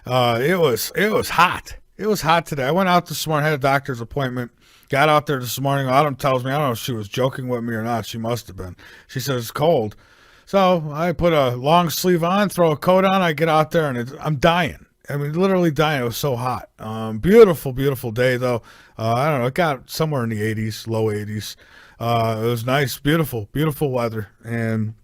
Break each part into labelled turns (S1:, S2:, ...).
S1: It was hot. It was hot today. I went out this morning, had a doctor's appointment. Got out there this morning. Autumn tells me, I don't know if she was joking with me or not. She must have been. She says it's cold. So I put a long sleeve on, throw a coat on. I get out there and I'm dying. I mean, literally dying. It was so hot. Beautiful, beautiful day though. I don't know. It got somewhere in the 80s, low 80s. It was nice, beautiful, beautiful weather. And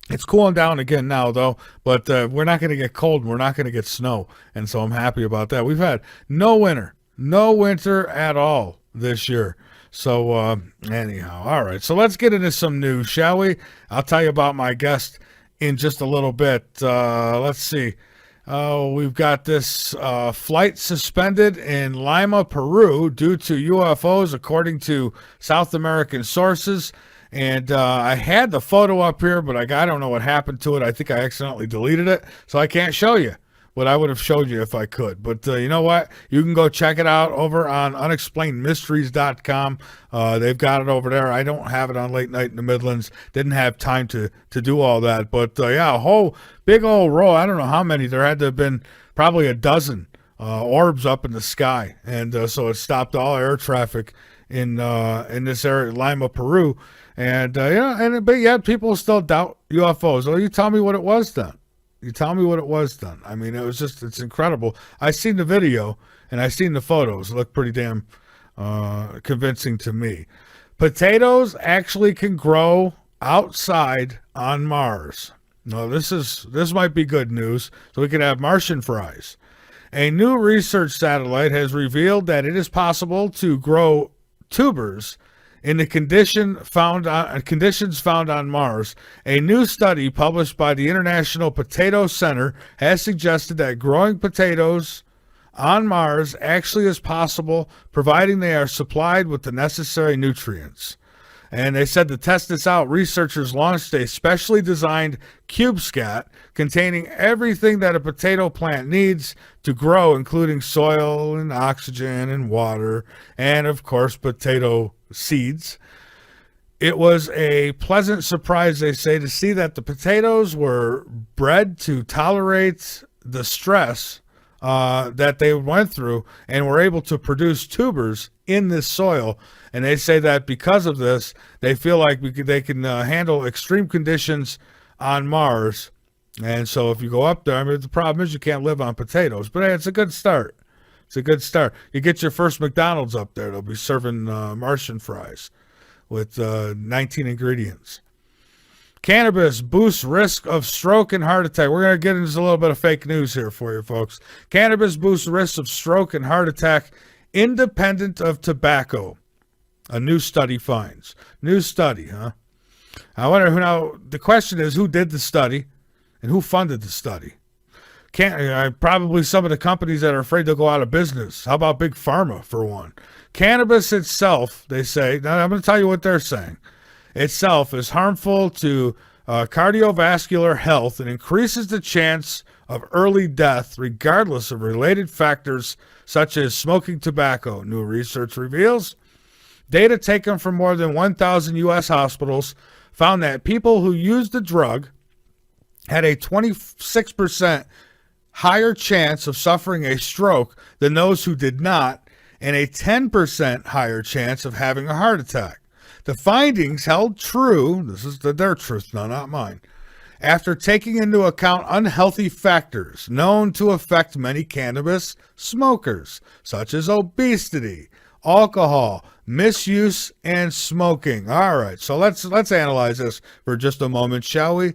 S1: it's cooling down again now, though, but we're not going to get cold. And we're not going to get snow, and so I'm happy about that. We've had no winter at all this year. So anyhow, all right. So let's get into some news, shall we? I'll tell you about my guest in just a little bit. Let's see. We've got this flight suspended in Lima, Peru, due to UFOs, according to South American sources. And I had the photo up here, but I don't know what happened to it. I think I accidentally deleted it, so I can't show you what I would have showed you if I could. But you know what? You can go check it out over on unexplainedmysteries.com. They've got it over there. I don't have it on Late Night in the Midlands. Didn't have time to do all that. But yeah, a whole big old row. I don't know how many. There had to have been probably a dozen orbs up in the sky. And so it stopped all air traffic in this area, Lima, Peru. And but yet people still doubt UFOs. Oh, you tell me what it was then. You tell me what it was then. I mean, it's incredible. I seen the video and I seen the photos. It looked pretty damn convincing to me. Potatoes actually can grow outside on Mars. Now, this might be good news. So we could have Martian fries. A new research satellite has revealed that it is possible to grow tubers in the conditions found on Mars. A new study published by the International Potato Center has suggested that growing potatoes on Mars actually is possible, providing they are supplied with the necessary nutrients. And they said to test this out, researchers launched a specially designed CubeSat containing everything that a potato plant needs to grow, including soil and oxygen and water, and of course, potato seeds. It was a pleasant surprise, they say, to see that the potatoes were bred to tolerate the stress that they went through and were able to produce tubers in this soil. And they say that because of this, they feel like they can handle extreme conditions on Mars. And so if you go up there, I mean, the problem is you can't live on potatoes. But hey, it's a good start. It's a good start. You get your first McDonald's up there. They'll be serving Martian fries with 19 ingredients. Cannabis boosts risk of stroke and heart attack. We're going to get into a little bit of fake news here for you, folks. Cannabis boosts risk of stroke and heart attack independent of tobacco. A new study finds. New study, huh? I wonder who now. The question is, who did the study and who funded the study? Probably some of the companies that are afraid they'll go out of business. How about Big Pharma, for one? Cannabis itself, they say, now I'm going to tell you what they're saying, itself is harmful to cardiovascular health and increases the chance of early death regardless of related factors such as smoking tobacco, new research reveals. Data taken from more than 1,000 U.S. hospitals found that people who used the drug had a 26% higher chance of suffering a stroke than those who did not, and a 10% higher chance of having a heart attack. The findings held true, this is their truth now, not mine, after taking into account unhealthy factors known to affect many cannabis smokers, such as obesity, alcohol, misuse, and smoking. All right, so let's analyze this for just a moment, shall we?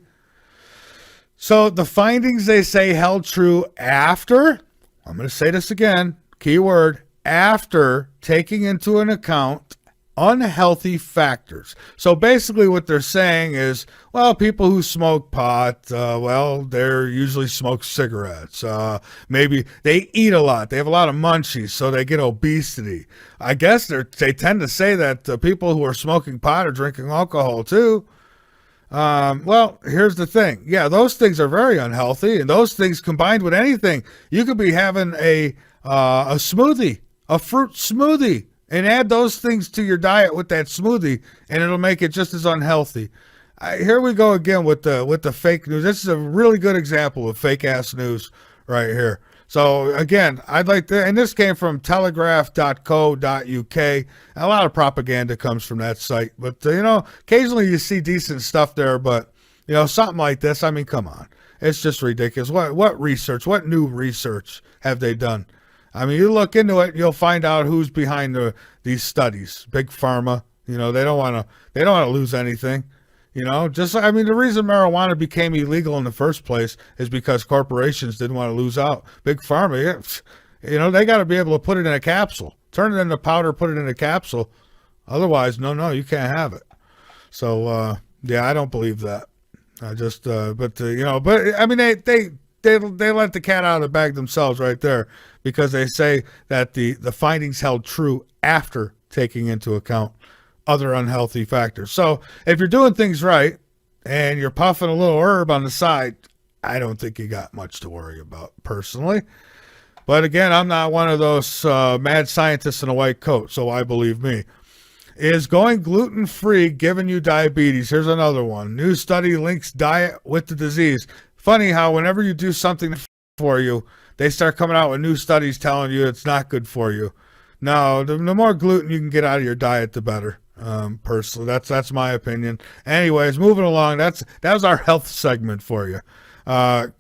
S1: So the findings, they say, held true after, I'm going to say this again, keyword, after taking into an account unhealthy factors. So basically what they're saying is, well, people who smoke pot, they usually smoke cigarettes. Maybe they eat a lot. They have a lot of munchies, so they get obesity. I guess they tend to say that people who are smoking pot are drinking alcohol too. Well, here's the thing. Yeah, those things are very unhealthy, and those things combined with anything, you could be having a smoothie, a fruit smoothie, and add those things to your diet with that smoothie, and it'll make it just as unhealthy. Here we go again with the fake news. This is a really good example of fake ass news right here. So again, I'd like to, and this came from telegraph.co.uk. A lot of propaganda comes from that site, but occasionally you see decent stuff there, but something like this, I mean, come on. It's just ridiculous. What research, what new research have they done? I mean, you look into it, you'll find out who's behind these studies. Big pharma, they don't want to lose anything. The reason marijuana became illegal in the first place is because corporations didn't want to lose out. Big pharma, they got to be able to put it in a capsule, turn it into powder, put it in a capsule. Otherwise, no, you can't have it. So, I don't believe that. They let the cat out of the bag themselves right there, because they say that the findings held true after taking into account other unhealthy factors. So if you're doing things right and you're puffing a little herb on the side, I don't think you got much to worry about personally. But again, I'm not one of those mad scientists in a white coat, so why believe me? Is going gluten-free giving you diabetes? Here's another one. New study links diet with the disease. Funny how whenever you do something for you, they start coming out with new studies telling you it's not good for you. No, the more gluten you can get out of your diet, the better. Personally, that's my opinion. Anyways, moving along. That was our health segment for you.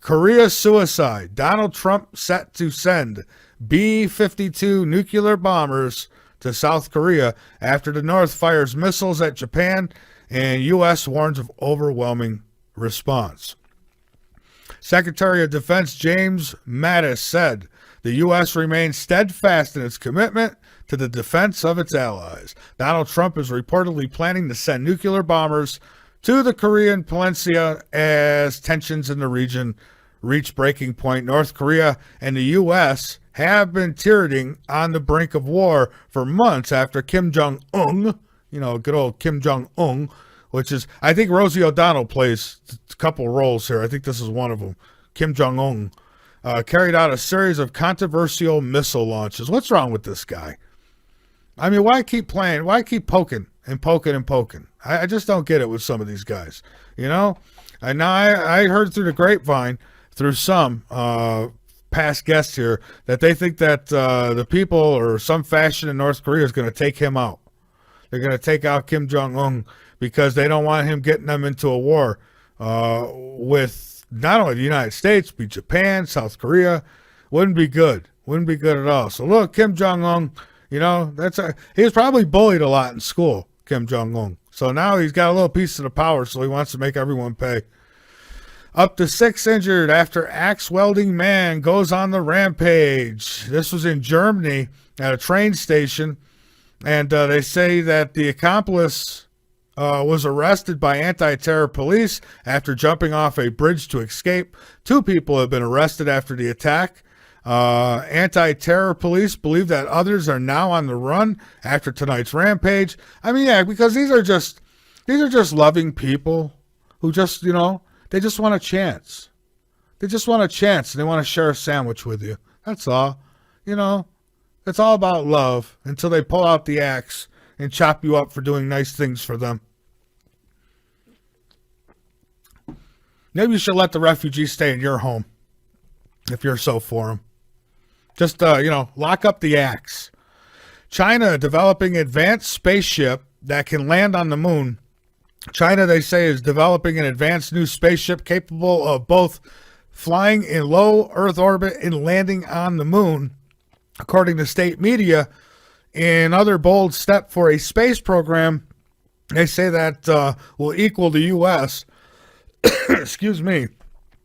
S1: Korea suicide. Donald Trump set to send B-52 nuclear bombers to South Korea after the North fires missiles at Japan, and U.S. warns of overwhelming response. Secretary of Defense James Mattis said the U.S. remains steadfast in its commitment to the defense of its allies. Donald Trump is reportedly planning to send nuclear bombers to the Korean peninsula as tensions in the region reach breaking point. North Korea and the U.S. have been teetering on the brink of war for months after Kim Jong-un, good old Kim Jong-un, which is, I think Rosie O'Donnell plays a couple roles here. I think this is one of them. Kim Jong-un carried out a series of controversial missile launches. What's wrong with this guy? I mean, why keep playing? Why keep poking and poking and poking? I just don't get it with some of these guys, And now I heard through the grapevine, through some past guests here, that they think that the people or some fashion in North Korea is going to take him out. They're going to take out Kim Jong-un because they don't want him getting them into a war with not only the United States, but Japan, South Korea. Wouldn't be good. Wouldn't be good at all. So look, Kim Jong-un, he was probably bullied a lot in school, Kim Jong-un. So now he's got a little piece of the power, so he wants to make everyone pay. Up to 6 injured after axe welding man goes on the rampage. This was in Germany at a train station, and they say that the accomplice was arrested by anti-terror police after jumping off a bridge to escape. 2 people have been arrested after the attack. Anti-terror police believe that others are now on the run after tonight's rampage. I mean, yeah, because these are just loving people who just, they just want a chance. They just want a chance, and they want to share a sandwich with you. That's all. It's all about love until they pull out the axe and chop you up for doing nice things for them. Maybe you should let the refugees stay in your home if you're so for them. Just, lock up the axe. China developing advanced spaceship that can land on the moon. China, they say, is developing an advanced new spaceship capable of both flying in low Earth orbit and landing on the moon, according to state media. In other bold step for a space program, they say that will equal the U.S. Excuse me.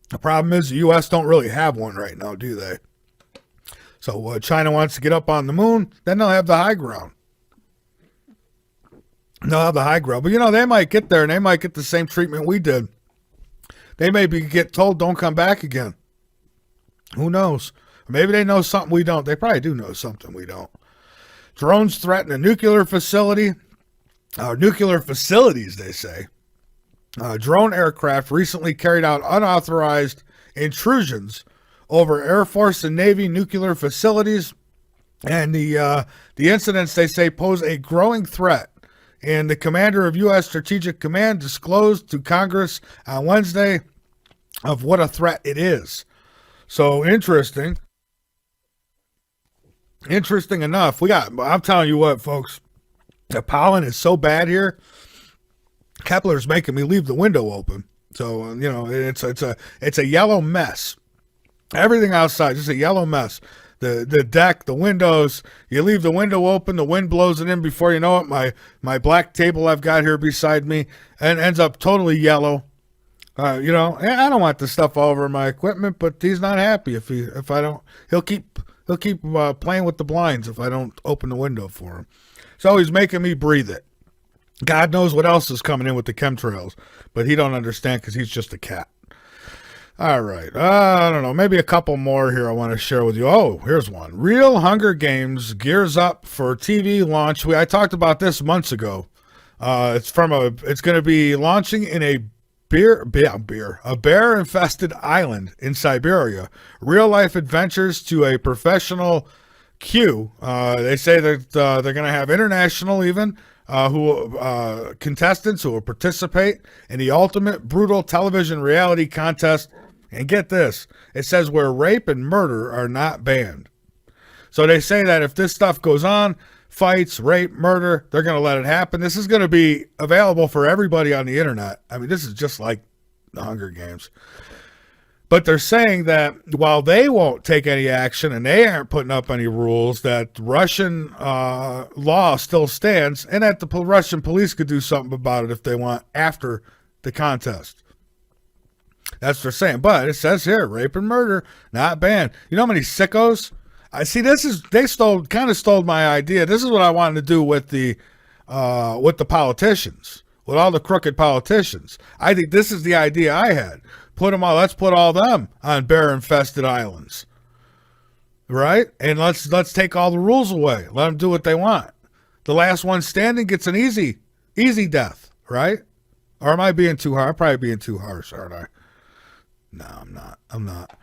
S1: The problem is the U.S. don't really have one right now, do they? So China wants to get up on the moon, then they'll have the high ground. They'll have the high ground. But, they might get there and they might get the same treatment we did. They may get told, don't come back again. Who knows? Maybe they know something we don't. They probably do know something we don't. Drones threaten a nuclear facility. Nuclear facilities, they say. Drone aircraft recently carried out unauthorized intrusions over Air Force and Navy nuclear facilities. And the incidents, they say, pose a growing threat. And the commander of U.S. Strategic Command disclosed to Congress on Wednesday of what a threat it is. So interesting. Interesting enough, I'm telling you what, folks, the pollen is so bad here. Kepler's making me leave the window open. So, it's a yellow mess. Everything outside, just a yellow mess. The deck, the windows, you leave the window open, the wind blows it in before you know it. My black table I've got here beside me and ends up totally yellow. I don't want this stuff all over my equipment, but he's not happy if I don't. He'll keep playing with the blinds if I don't open the window for him. So he's making me breathe it. God knows what else is coming in with the chemtrails, but he don't understand because he's just a cat. All right. I don't know. Maybe a couple more here I want to share with you. Oh, here's one. Real Hunger Games gears up for TV launch. I talked about this months ago. It's going to be launching in a bear-infested island in Siberia. Real life adventures to a professional queue. They say that they're going to have international even contestants who will participate in the ultimate brutal television reality contest. And get this, it says where rape and murder are not banned. So they say that if this stuff goes on, fights, rape, murder, they're going to let it happen. This is going to be available for everybody on the internet. I mean, this is just like the Hunger Games. But they're saying that while they won't take any action and they aren't putting up any rules, that Russian law still stands and that the Russian police could do something about it if they want after the contest. That's what they're saying. But it says here, rape and murder, not banned. You know how many sickos? I see they stole my idea. This is what I wanted to do with the politicians, with all the crooked politicians. I think this is the idea I had. Let's put all them on bear-infested islands, right? And let's take all the rules away. Let them do what they want. The last one standing gets an easy death, right? Or am I being too harsh? I'm probably being too harsh, aren't I? No, I'm not.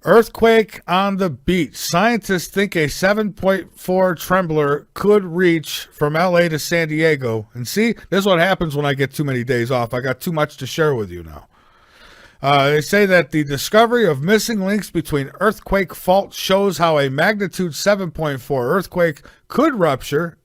S1: Earthquake on the beach. Scientists think a 7.4 trembler could reach from LA to San Diego. And see, this is what happens when I get too many days off. I got too much to share with you now. They say that the discovery of missing links between earthquake faults shows how a magnitude 7.4 earthquake could rupture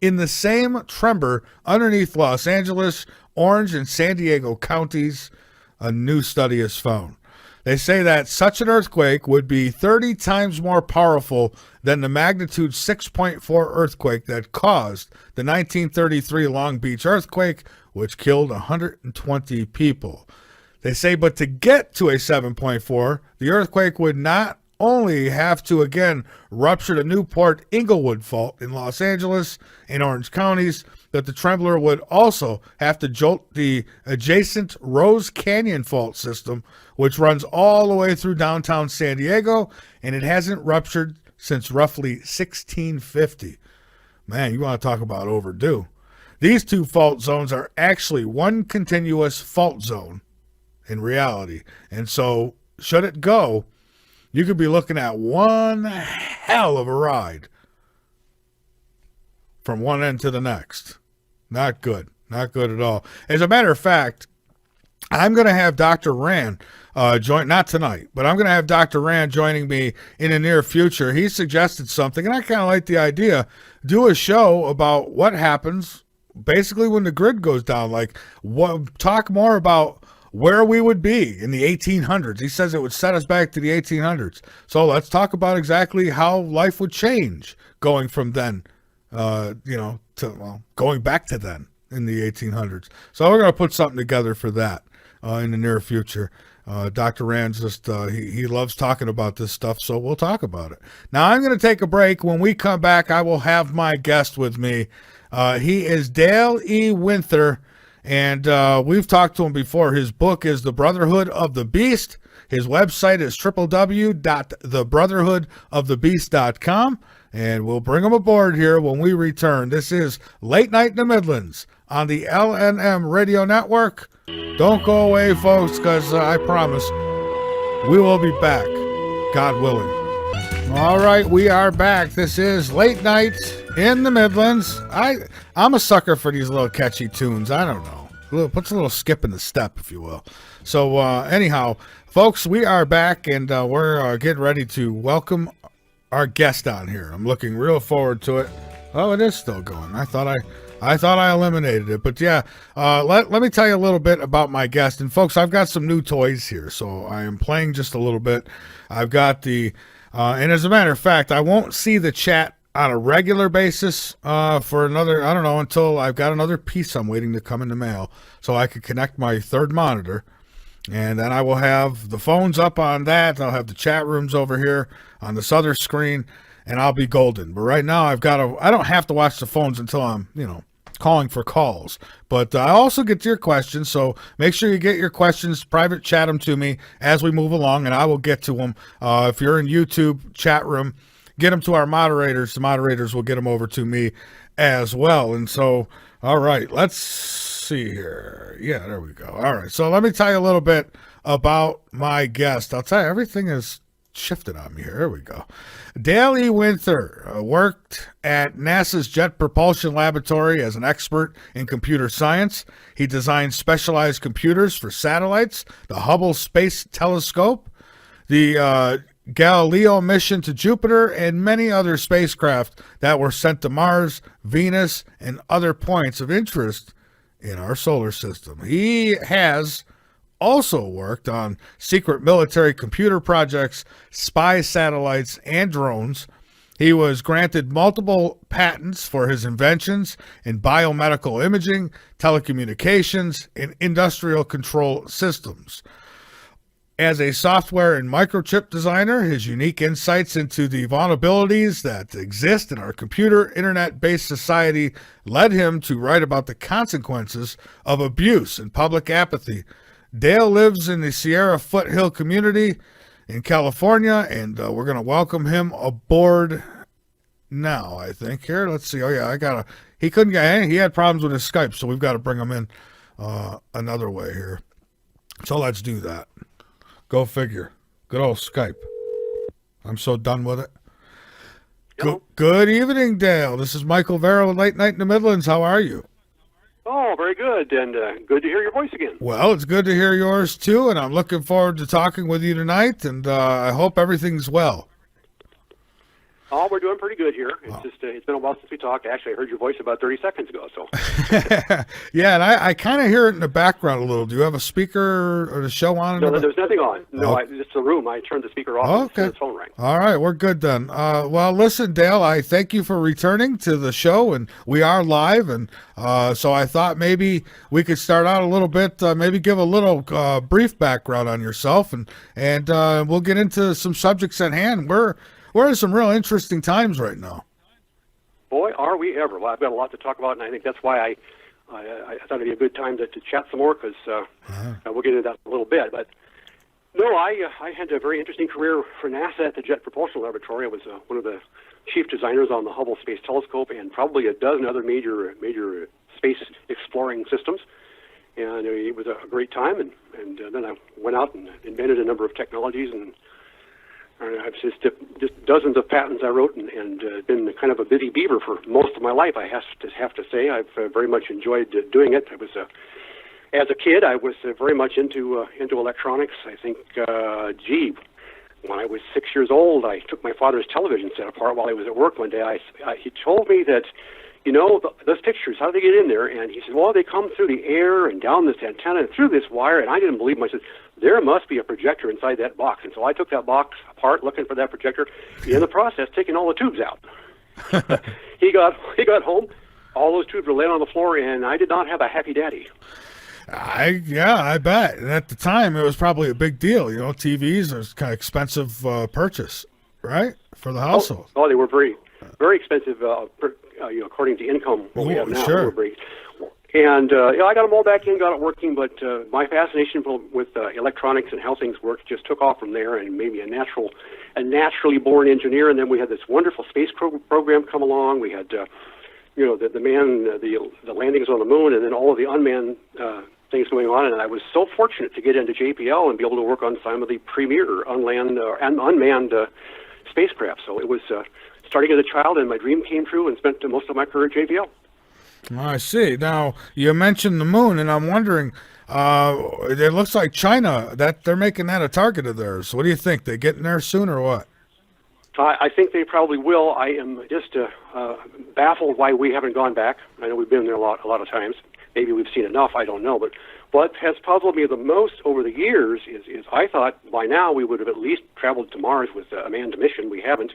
S1: in the same tremor underneath Los Angeles, Orange, and San Diego counties, a new study has found. They say that such an earthquake would be 30 times more powerful than the magnitude 6.4 earthquake that caused the 1933 Long Beach earthquake, which killed 120 people. They say, but to get to a 7.4, the earthquake would not only have to again rupture the Newport Inglewood fault in Los Angeles and Orange counties, but the trembler would also have to jolt the adjacent Rose Canyon fault system, which runs all the way through downtown San Diego, and it hasn't ruptured since roughly 1650. Man, you want to talk about overdue. These two fault zones are actually one continuous fault zone in reality. And so, should it go, you could be looking at one hell of a ride from one end to the next. Not good. Not good at all. As a matter of fact, I'm going to have Dr. Rand join, not tonight, but I'm going to have Dr. Rand joining me in the near future. He suggested something, and I kind of like the idea. Do a show about what happens basically when the grid goes down. Talk more about where we would be in the 1800s. He says it would set us back to the 1800s. So let's talk about exactly how life would change going from then, going back to then in the 1800s. So we're going to put something together for that in the near future. Dr. Rand's he loves talking about this stuff, so we'll talk about it. Now I'm going to take a break. When we come back, I will have my guest with me. He is Dale E. Winther. And we've talked to him before. His book is The Brotherhood of the Beast. His website is www.thebrotherhoodofthebeast.com. And we'll bring him aboard here when we return. This is Late Night in the Midlands on the LNM Radio Network. Don't go away, folks, because I promise we will be back, God willing. All right, we are back. This is Late Night in the Midlands. I'm a sucker for these little catchy tunes. I don't know. Puts a little skip in the step, if you will. So anyhow, folks, we are back, and we're getting ready to welcome our guest on here. I'm looking real forward to it. Oh, it is still going. I thought I eliminated it, but yeah. Let me tell you a little bit about my guest. And folks, I've got some new toys here, so I am playing just a little bit. I've got the, and as a matter of fact, I won't see the chat on a regular basis for another, I don't know, until I've got another piece I'm waiting to come in the mail so I can connect my third monitor. And then I will have the phones up on that. I'll have the chat rooms over here on this other screen, and I'll be golden. But right now I don't have to watch the phones until I'm, calling for calls. But I also get to your questions, so make sure you get your questions, private chat them to me as we move along, and I will get to them. If you're in YouTube chat room, get them to our moderators. The moderators will get them over to me as well. And so, all right, let's see here. Yeah, there we go. All right, so let me tell you a little bit about my guest. I'll tell you, everything is shifted on me here. There we go. Dale E. Winther worked at NASA's Jet Propulsion Laboratory as an expert in computer science. He designed specialized computers for satellites, the Hubble Space Telescope, the Galileo mission to Jupiter, and many other spacecraft that were sent to Mars, Venus, and other points of interest in our solar system. He has also worked on secret military computer projects, spy satellites, and drones. He was granted multiple patents for his inventions in biomedical imaging, telecommunications, and industrial control systems. As a software and microchip designer, his unique insights into the vulnerabilities that exist in our computer internet-based society led him to write about the consequences of abuse and public apathy. Dale lives in the Sierra Foothill community in California, and we're going to welcome him aboard now, I think. Here, let's see. Oh, yeah, he had problems with his Skype, so we've got to bring him in another way here. So let's do that. Go figure. Good old Skype. I'm so done with it. Good evening, Dale. This is Michael Vera with Late Night in the Midlands. How are you?
S2: Oh, very good, and good to hear your voice again.
S1: Well, it's good to hear yours, too, and I'm looking forward to talking with you tonight, and I hope everything's well.
S2: Oh, we're doing pretty good here. It's it's been a while since we talked. Actually, I heard your voice about 30 seconds ago. So.
S1: Yeah, and I kind of hear it in the background a little. Do you have a speaker or the show on?
S2: No, there's nothing on. No, it's the room. I turned the speaker off.
S1: Okay.
S2: And the phone rang.
S1: All right, we're good then. Well, listen, Dale, I thank you for returning to the show, and we are live, and so I thought maybe we could start out a little bit, maybe give a little brief background on yourself, and we'll get into some subjects at hand. We're in some real interesting times right now.
S2: Boy, are we ever. Well, I've got a lot to talk about, and I think that's why I thought it'd be a good time to chat some more, because we'll get into that in a little bit. But no, I had a very interesting career for NASA at the Jet Propulsion Laboratory. I was one of the chief designers on the Hubble Space Telescope and probably a dozen other major space exploring systems. And it was a great time, and then I went out and invented a number of technologies, and I've just dozens of patents I wrote, and been kind of a busy beaver for most of my life. I have to say I've very much enjoyed doing it. I was as a kid, I was very much into electronics. I think, when I was 6 years old, I took my father's television set apart while he was at work one day. He told me that, those pictures, how do they get in there? And he said, well, they come through the air and down this antenna and through this wire. And I didn't believe him. I said, there must be a projector inside that box. And so I took that box apart, looking for that projector. In the process, taking all the tubes out. He got home. All those tubes were laying on the floor, and I did not have a happy daddy.
S1: I bet. And at the time, it was probably a big deal. TVs are kind of expensive purchase, right, for the household.
S2: Oh, they were very, very expensive. According to income, what we have now.
S1: Sure.
S2: And I got them all back in, got it working. But my fascination with electronics and how things work just took off from there, and made me a naturally born engineer. And then we had this wonderful space program come along. We had the landings on the moon, and then all of the unmanned things going on. And I was so fortunate to get into JPL and be able to work on some of the premier unmanned spacecraft. So it was starting as a child, and my dream came true, and spent most of my career at JPL.
S1: I see. Now, you mentioned the moon, and I'm wondering, it looks like China, that they're making that a target of theirs. What do you think? They getting there soon or what?
S2: I think they probably will. I am just baffled why we haven't gone back. I know we've been there a lot of times. Maybe we've seen enough. I don't know. But what has puzzled me the most over the years is I thought by now we would have at least traveled to Mars with a manned mission. We haven't.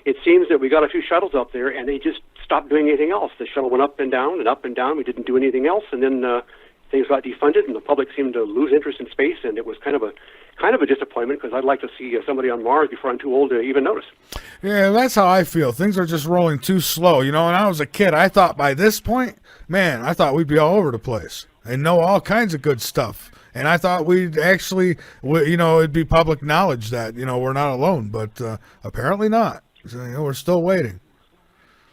S2: It seems that we got a few shuttles up there, and they just stopped doing anything else. The shuttle went up and down and up and down. We didn't do anything else, and then things got defunded, and the public seemed to lose interest in space. And it was kind of a disappointment because I'd like to see somebody on Mars before I'm too old to even notice.
S1: Yeah, that's how I feel. Things are just rolling too slow. You know, when I was a kid, I thought by this point, man, I thought we'd be all over the place and know all kinds of good stuff. And I thought we'd actually, it'd be public knowledge that, we're not alone. But apparently not. So, we're still waiting.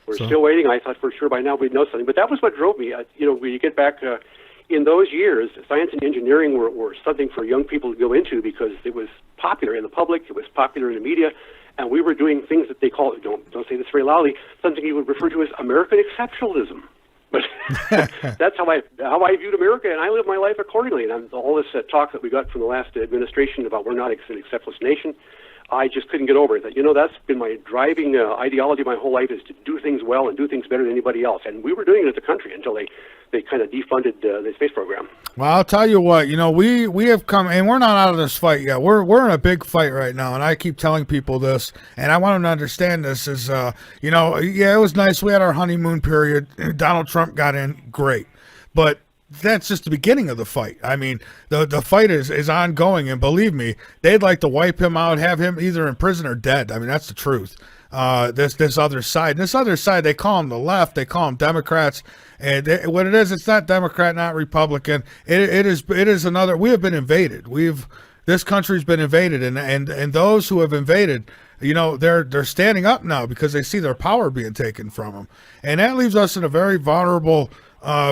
S2: We're still waiting. I thought for sure by now we'd know something. But that was what drove me. When you get back in those years, science and engineering were something for young people to go into because it was popular in the public, it was popular in the media, and we were doing things that they call, don't say this very loudly, something you would refer to as American exceptionalism. But that's how I viewed America, and I lived my life accordingly. And all this talk that we got from the last administration about we're not an exceptionalist nation, I just couldn't get over it. That's been my driving ideology my whole life is to do things well and do things better than anybody else. And we were doing it as a country until they kind of defunded the space program.
S1: Well, I'll tell you what, we have come, and we're not out of this fight yet. We're in a big fight right now, and I keep telling people this, and I want them to understand this is, it was nice. We had our honeymoon period. Donald Trump got in, great. But that's just the beginning of the fight. I mean, the fight is ongoing, and believe me, they'd like to wipe him out, have him either in prison or dead. I mean, that's the truth. This other side, they call them the left, they call them Democrats, and what it is, it's not Democrat, not Republican. It is another. We have been invaded. This country's been invaded, and those who have invaded, they're standing up now because they see their power being taken from them, and that leaves us in a very vulnerable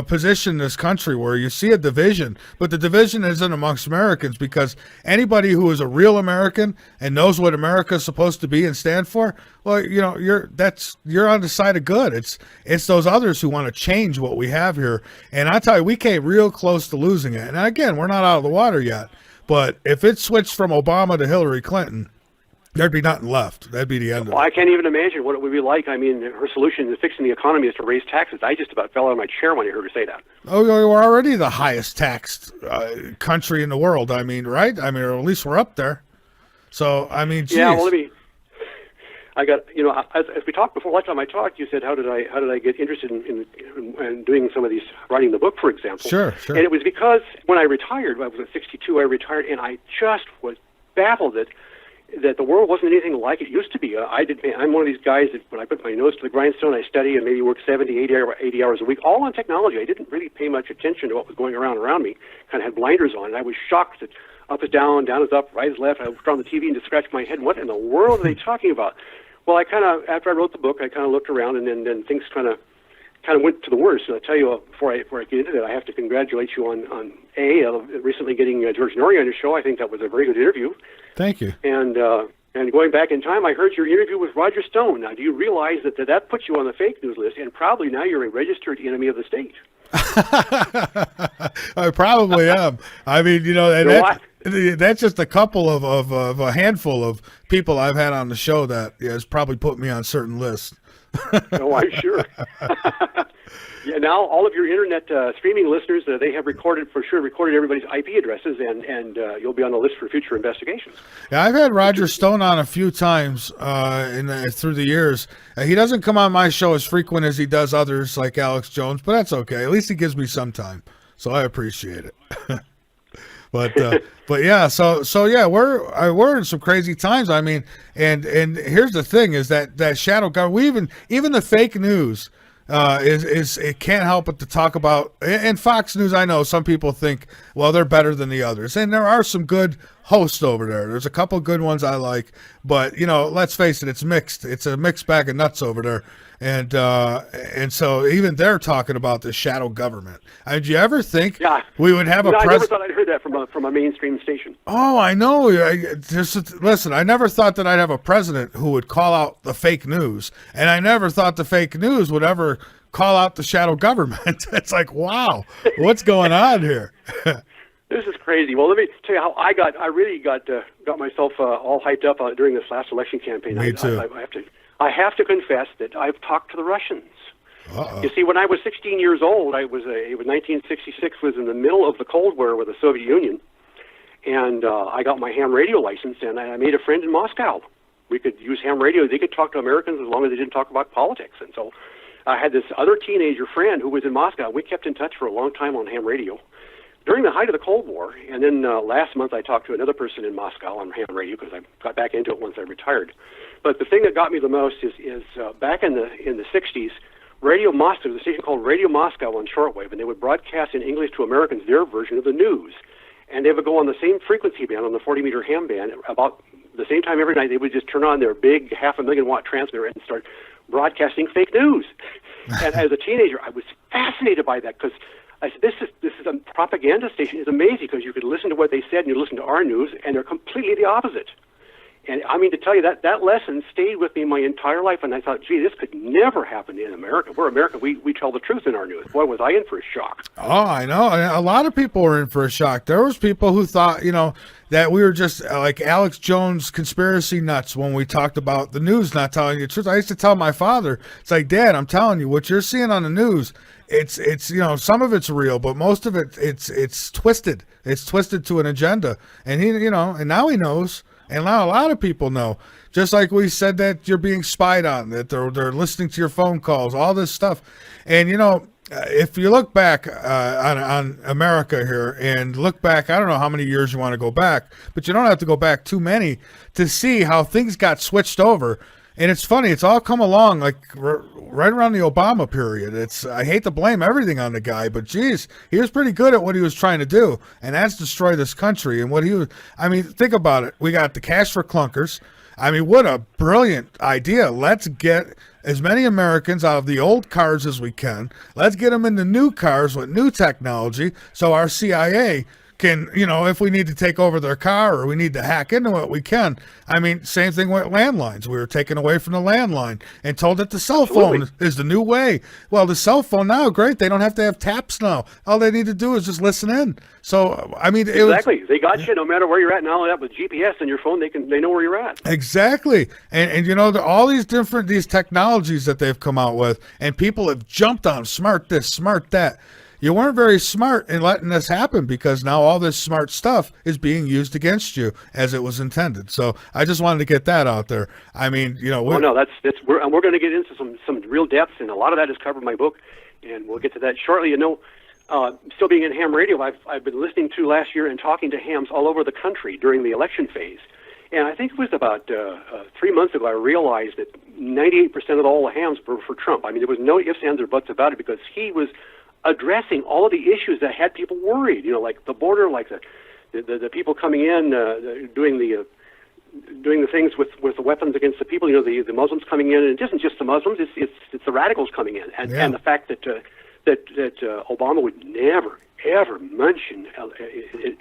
S1: position in this country where you see a division, but the division isn't amongst Americans because anybody who is a real American and knows what America is supposed to be and stand for, well, you're on the side of good. It's those others who want to change what we have here, and I tell you, we came real close to losing it. And again, we're not out of the water yet, but if it switched from Obama to Hillary Clinton, there'd be nothing left. That'd be the end of it.
S2: Well, I can't even imagine what it would be like. I mean, her solution to fixing the economy is to raise taxes. I just about fell out of my chair when I heard her say that.
S1: Oh, we're already the highest taxed country in the world. I mean, right? I mean, or at least we're up there. So, I mean, geez.
S2: Yeah, well, I got, as we talked before, last time I talked, you said, how did I get interested in doing some of these, writing the book, for example. Sure. And it was because when I retired, I was at 62, I retired, and I just was baffled that the world wasn't anything like it used to be. I'm one of these guys that when I put my nose to the grindstone, I study and maybe work 70, 80 hours a week, all on technology. I didn't really pay much attention to what was going around me, kind of had blinders on, and I was shocked that up is down, down is up, right is left. I looked on the TV and just scratched my head. What in the world are they talking about? Well, I kind of, after I wrote the book, I kind of looked around, and then things kind of went to the worst. And I'll tell you, before I get into that, I have to congratulate you on recently getting George Norrie on your show. I think that was a very good interview.
S1: Thank you.
S2: And going back in time, I heard your interview with Roger Stone. Now, do you realize that puts you on the fake news list, and probably now you're a registered enemy of the state?
S1: I probably am. I mean, that's just a couple of a handful of people I've had on the show that has probably put me on certain lists.
S2: Oh, I'm sure. Yeah, now all of your internet streaming listeners, they have recorded everybody's IP addresses, and you'll be on the list for future investigations.
S1: Yeah, I've had Roger Stone on a few times through the years. He doesn't come on my show as frequent as he does others like Alex Jones, but that's okay. At least he gives me some time, so I appreciate it. But yeah, so yeah, we're in some crazy times. I mean, and here's the thing: is that shadow government, even the fake news. It can't help but to talk about, and Fox News, I know some people think, well, they're better than the others, and there are some good hosts over there. There's a couple good ones I like, but let's face it, it's mixed. It's a mixed bag of nuts over there, and so even they're talking about the shadow government. Did you ever think we would have a president?
S2: I never thought I'd heard that from a mainstream station.
S1: Oh, I know. Listen, I never thought that I'd have a president who would call out the fake news, and I never thought the fake news would ever call out the shadow government. It's like, wow, what's going on here?
S2: This is crazy. Well, let me tell you how I really got myself all hyped up during this last election campaign.
S1: Me too.
S2: I have to confess that I've talked to the Russians.
S1: Uh-oh.
S2: You see, when I was 16 years old, it was 1966, was in the middle of the Cold War with the Soviet Union, and I got my ham radio license, and I made a friend in Moscow. We could use ham radio. They could talk to Americans as long as they didn't talk about politics. And so I had this other teenager friend who was in Moscow. We kept in touch for a long time on ham radio during the height of the Cold War. And then last month I talked to another person in Moscow on ham radio because I got back into it once I retired. But the thing that got me the most is back in the 60s, Radio Moscow, there was a station called Radio Moscow on shortwave, and they would broadcast in English to Americans their version of the news. And they would go on the same frequency band, on the 40-meter ham band, about the same time every night. They would just turn on their big 500,000-watt transmitter and start broadcasting fake news. And as a teenager, I was fascinated by that because I said, this is a propaganda station. It's amazing because you could listen to what they said and you listen to our news, and they're completely the opposite. And I mean, to tell you, that lesson stayed with me my entire life, and I thought, gee, this could never happen in America. We're America. We tell the truth in our news. Boy, was I in for a shock.
S1: Oh, I know. A lot of people were in for a shock. There was people who thought, that we were just like Alex Jones conspiracy nuts when we talked about the news not telling you the truth. I used to tell my father, it's like, Dad, I'm telling you, what you're seeing on the news, it's some of it's real, but most of it, it's twisted. It's twisted to an agenda. And and now he knows. And now a lot of people know, just like we said that you're being spied on, that they're listening to your phone calls, all this stuff. And, if you look back on America here and look back, I don't know how many years you want to go back, but you don't have to go back too many to see how things got switched over. And it's funny, it's all come along like right around the Obama period. I hate to blame everything on the guy, but geez, he was pretty good at what he was trying to do, and that's destroy this country. And think about it. We got the cash for clunkers. I mean, what a brilliant idea. Let's get as many Americans out of the old cars as we can. Let's get them into new cars with new technology so our CIA can, if we need to take over their car or we need to hack into it, we can. I mean, same thing with landlines. We were taken away from the landline and told that the cell phone is the new way. Well, the cell phone now, great. They don't have to have taps now. All they need to do is just listen in. So, I mean,
S2: exactly. They got you no matter where you're at. Not only that, with GPS and your phone, they know where you're at.
S1: Exactly. And all these technologies that they've come out with, and people have jumped on smart this, smart that. You weren't very smart in letting this happen because now all this smart stuff is being used against you as it was intended. So I just wanted to get that out there. I mean, we're going to get into some real depths, and a lot of that is covered in my book, and we'll get to that shortly. Still being in ham radio, I've been listening to last year and talking to hams all over the country during the election phase. And I think it was about 3 months ago I realized that 98% of all the hams were for Trump. I mean, there was no ifs, ands, or buts about it because he was addressing all of the issues that had people worried, like the border, like the people coming in, doing the things with the weapons against the people, the Muslims coming in, and it isn't just the Muslims, it's the radicals coming in, and the fact that Obama would never ever mention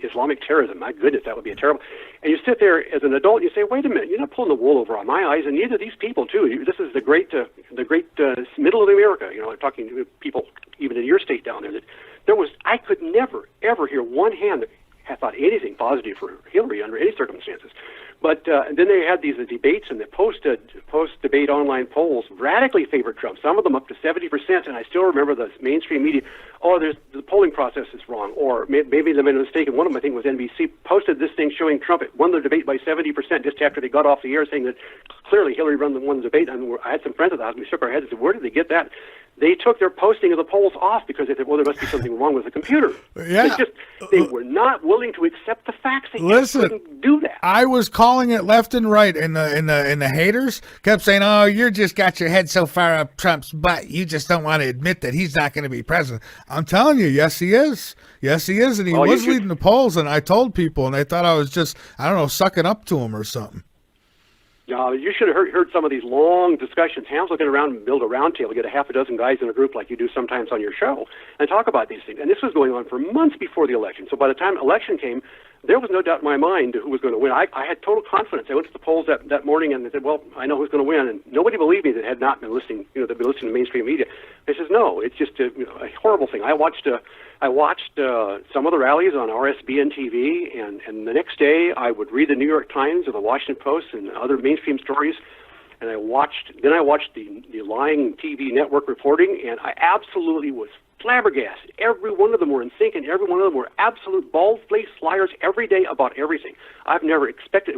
S1: Islamic terrorism. My goodness, that would be terrible. And you sit there as an adult and you say, wait a minute, you're not pulling the wool over on my eyes, and neither these people too. This is the great middle of America. I'm talking to people even in your state down there. I could never ever hear one hand that had thought anything positive for Hillary under any circumstances. But then they had these debates, and the post-debate online polls radically favored Trump, some of them up to 70%, and I still remember the mainstream media, the polling process is wrong, or maybe they made a mistake, and one of them, I think, was NBC, posted this thing showing Trump won the debate by 70% just after they got off the air, saying that clearly Hillary won the debate. And I had some friends at the house, and we shook our heads and said, where did they get that? They took their posting of the polls off because they said, well, there must be something wrong with the computer. Yeah.
S2: They were not willing to accept the facts. They just couldn't do that.
S1: I was calling it left and right, and the haters kept saying, oh, you just got your head so far up Trump's butt, you just don't want to admit that he's not going to be president. I'm telling you, yes, he is. Yes, he is, and he was leading the polls, and I told people, and they thought I was just, I don't know, sucking up to him or something.
S2: You should have heard some of these long discussions. Ham's looking around and build a round table, get a half a dozen guys in a group like you do sometimes on your show, and talk about these things. And this was going on for months before the election. So by the time election came, there was no doubt in my mind who was going to win. I had total confidence. I went to the polls that morning and they said, well, I know who's going to win. And nobody believed me that had not been listening, they'd been listening to mainstream media. They says, no, it's just a horrible thing. I watched some of the rallies on RSBN TV, and the next day I would read the New York Times or the Washington Post and other mainstream stories, and I watched the lying TV network reporting, and I absolutely was flabbergasted. Every one of them were in sync, and every one of them were absolute bald-faced liars every day about everything. I've never expected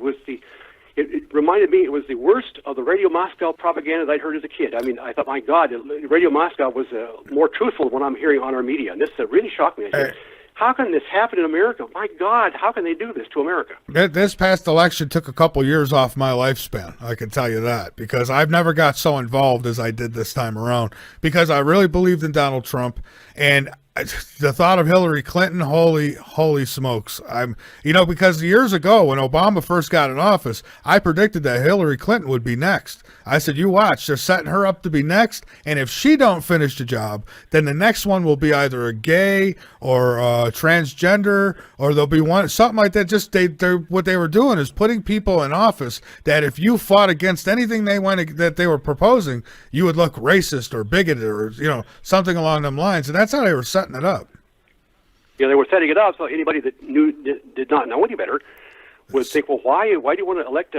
S2: it reminded me it was the worst of the Radio Moscow propaganda that I'd heard as a kid. I mean, I thought, my God, Radio Moscow was more truthful than what I'm hearing on our media. And this really shocked me. I said, how can this happen in America? My God, how can they do this to America?
S1: This past election took a couple years off my lifespan. I can tell you that, because I've never got so involved as I did this time around, because I really believed in Donald Trump, and the thought of Hillary Clinton, holy smokes. Because years ago when Obama first got in office, I predicted that Hillary Clinton would be next. I said, you watch, they're setting her up to be next. And if she don't finish the job, then the next one will be either a gay or a transgender, or there'll be something like that. Just what they were doing is putting people in office that if you fought against anything that they were proposing, you would look racist or bigoted or, something along them lines. And that's how they were setting it up.
S2: Yeah, they were setting it up so anybody that did not know any better would think, well, why do you want to elect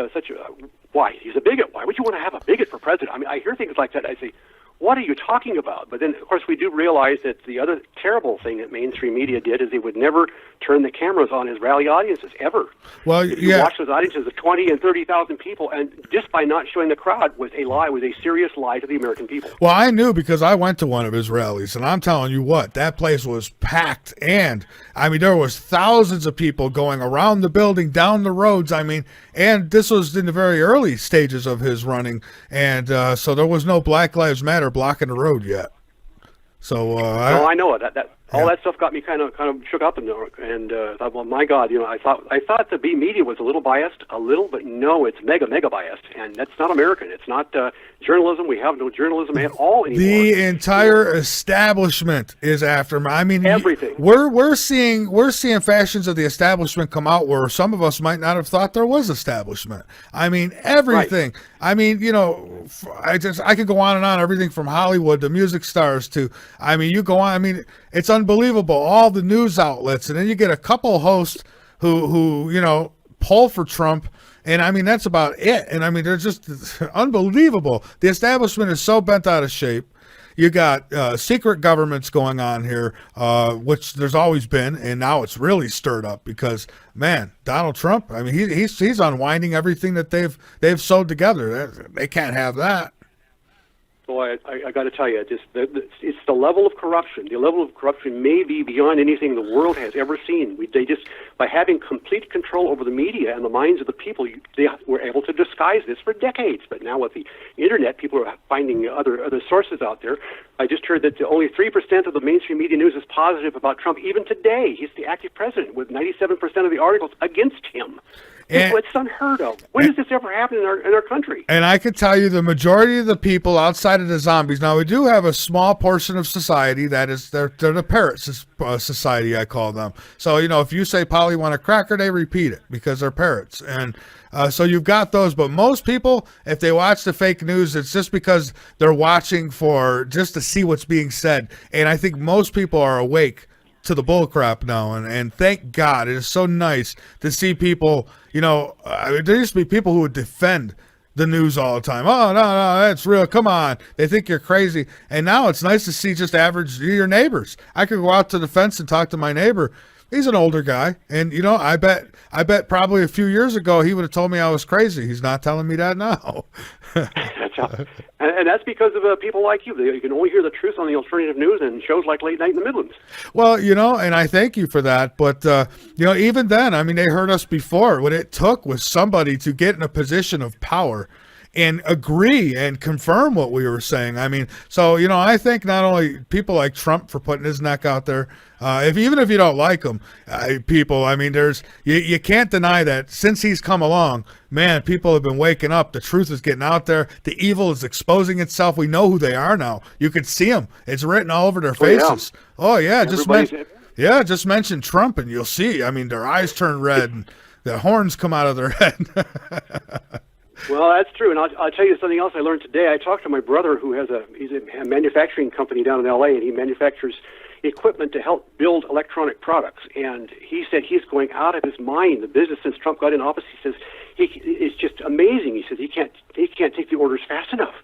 S2: why? He's a bigot. Why would you want to have a bigot for president? I mean, I hear things like that. I say, what are you talking about? But then, of course, we do realize that the other terrible thing that mainstream media did is they would never turn the cameras on his rally audiences, ever.
S1: Well,
S2: you watch those audiences of 20 and 30,000 people, and just by not showing the crowd was a serious lie to the American people.
S1: Well, I knew because I went to one of his rallies, and I'm telling you what, that place was packed, and, there was thousands of people going around the building, down the roads, and this was in the very early stages of his running, and so there was no Black Lives Matter blocking the road yet. So
S2: I know it. All that stuff got me kind of shook up, and thought, well, my God, I thought the B media was a little biased, but no, it's mega biased, and that's not American. It's not journalism. We have no journalism at all anymore.
S1: The entire establishment is after me.
S2: Everything.
S1: We're seeing factions of the establishment come out where some of us might not have thought there was establishment. Everything. Right. I could go on and on. Everything from Hollywood to music stars to, you go on. It's unbelievable. All the news outlets, and then you get a couple hosts who poll for Trump, and that's about it. And they're just unbelievable. The establishment is so bent out of shape. You got secret governments going on here, which there's always been, and now it's really stirred up because, man, Donald Trump. He's unwinding everything that they've sewed together. They can't have that.
S2: Boy, I got to tell you, it's the level of corruption. The level of corruption may be beyond anything the world has ever seen. By having complete control over the media and the minds of the people, they were able to disguise this for decades. But now with the internet, people are finding other sources out there. I just heard that only 3% of the mainstream media news is positive about Trump. Even today, he's the active president, with 97% of the articles against him. It's unheard of. When does this ever happen in our country? And I can tell you the majority of the people outside of the zombies, now we do have a small portion of society that is, they're the parrots society, I call them. So, if you say, Polly, want a cracker, they repeat it because they're parrots. And so you've got those. But most people, if they watch the fake news, it's just because they're watching just to see what's being said. And I think most people are awake to the bullcrap now, and thank God. It is so nice to see people, there used to be people who would defend the news all the time. Oh, no, that's real. Come on. They think you're crazy. And now it's nice to see just your neighbors. I could go out to the fence and talk to my neighbor. He's an older guy, and I bet probably a few years ago he would have told me I was crazy. He's not telling me that now. And that's because of people like you. You can only hear the truth on the alternative news and shows like Late Night in the Midlands. Well, and I thank you for that. But even then, they heard us before. What it took was somebody to get in a position of power
S1: and agree and confirm what we were saying. I mean, so, I think not only people like Trump for putting his neck out there, even if you don't like him, people, I mean, you can't deny that since he's come along, man, people have been waking up. The truth is getting out there. The evil is exposing itself. We know who they are now. You can see them. It's written all over their faces. Oh, yeah. Just mention Trump and you'll see. I mean, their eyes turn red and the horns come out of their head.
S2: Well, that's true, and I'll tell you something else I learned today. I talked to my brother, who he's a manufacturing company down in L.A., and he manufactures equipment to help build electronic products. And he said he's going out of his mind. The business since Trump got in office, he says it's just amazing. He says he can't take the orders fast enough.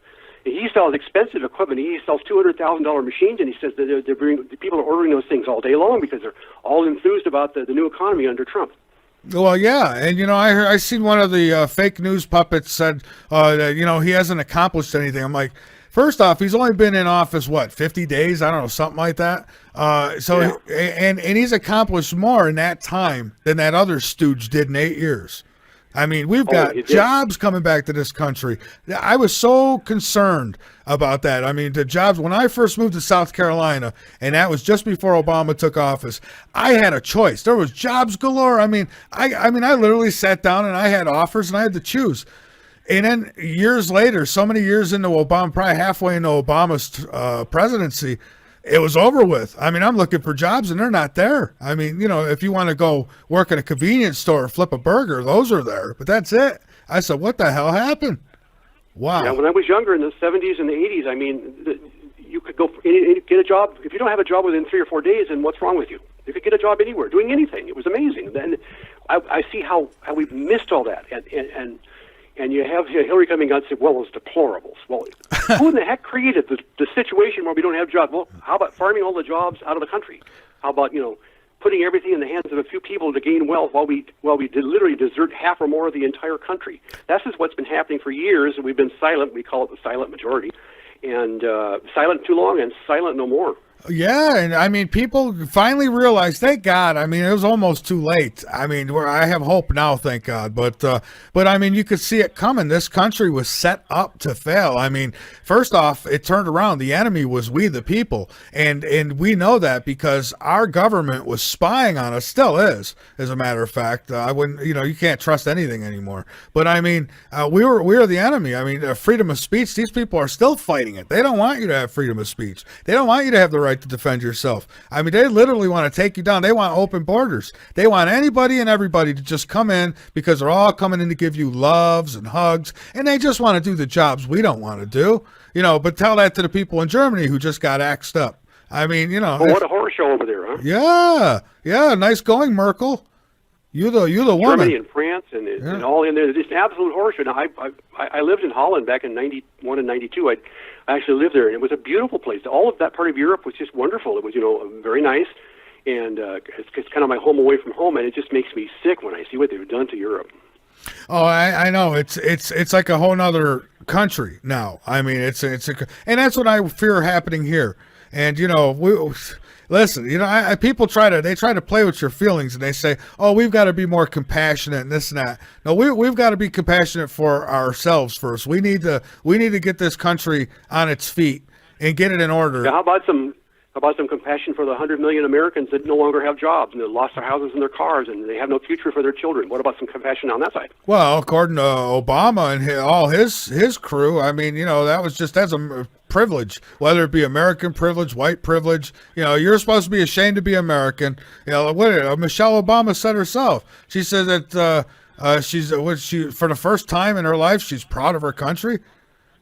S2: He sells expensive equipment. He sells $200,000 machines, and he says that people are ordering those things all day long because they're all enthused about the new economy under Trump.
S1: Well, yeah, and I seen one of the fake news puppets said that he hasn't accomplished anything. I'm like, first off, he's only been in office 50 days? I don't know, something like that. And he's accomplished more in that time than that other stooge did in 8 years. I mean, we've got jobs coming back to this country. I was so concerned about that. I mean, the jobs, when I first moved to South Carolina, and that was just before Obama took office, I had a choice. There was jobs galore. I mean, I literally sat down and I had offers and I had to choose. And then years later, so many years into Obama, probably halfway into Obama's presidency, it was over with. I mean, I'm looking for jobs and they're not there. I mean, if you want to go work in a convenience store or flip a burger, those are there, but that's it. I said, what the hell happened? Wow.
S2: Yeah, when I was younger in the 70s and the 80s, I mean, you could go get a job. If you don't have a job within 3 or 4 days, then what's wrong with you? You could get a job anywhere, doing anything. It was amazing. Then I see how we've missed all that. And you have Hillary coming out and say, well, it's deplorables. Well, who in the heck created the situation where we don't have jobs? Well, how about farming all the jobs out of the country? How about, putting everything in the hands of a few people to gain wealth while we literally desert half or more of the entire country? That's just what's been happening for years, and we've been silent. We call it the silent majority. And silent too long and silent no more.
S1: Yeah, and I mean, people finally realized, thank God. I mean, it was almost too late. I mean, I have hope now, thank God. But I mean, you could see it coming. This country was set up to fail. I mean, first off, it turned around. The enemy was we, the people, and we know that because our government was spying on us. Still is, as a matter of fact. I wouldn't, you can't trust anything anymore. But I mean, we were the enemy. I mean, freedom of speech. These people are still fighting it. They don't want you to have freedom of speech. They don't want you to have the right to defend yourself. I mean, they literally want to take you down. They want open borders. They want anybody and everybody to just come in because they're all coming in to give you loves and hugs, and they just want to do the jobs we don't want to do. But tell that to the people in Germany who just got axed up. I mean,
S2: Well, what a horror show over there, huh?
S1: Yeah. Nice going, Merkel. You the woman.
S2: Germany and France and all in there. It's an absolute horror show. Now, I lived in Holland back in 91 and 92. I actually lived there, and it was a beautiful place. All of that part of Europe was just wonderful. It was, very nice, and it's kind of my home away from home, and it just makes me sick when I see what they've done to Europe.
S1: Oh, I know. It's like a whole nother country now. I mean, and that's what I fear happening here. And listen, people try to play with your feelings, and they say, "Oh, we've got to be more compassionate and this and that." No, we've got to be compassionate for ourselves first. We need to get this country on its feet and get it in order.
S2: Now, how about some compassion for the 100 million Americans that no longer have jobs and that lost their houses and their cars and they have no future for their children? What about some compassion on that side?
S1: Well, according to Obama and all his crew, I mean, that's a privilege, whether it be American privilege, white privilege. You're supposed to be ashamed to be American. Michelle Obama said herself. She said that she for the first time in her life, she's proud of her country.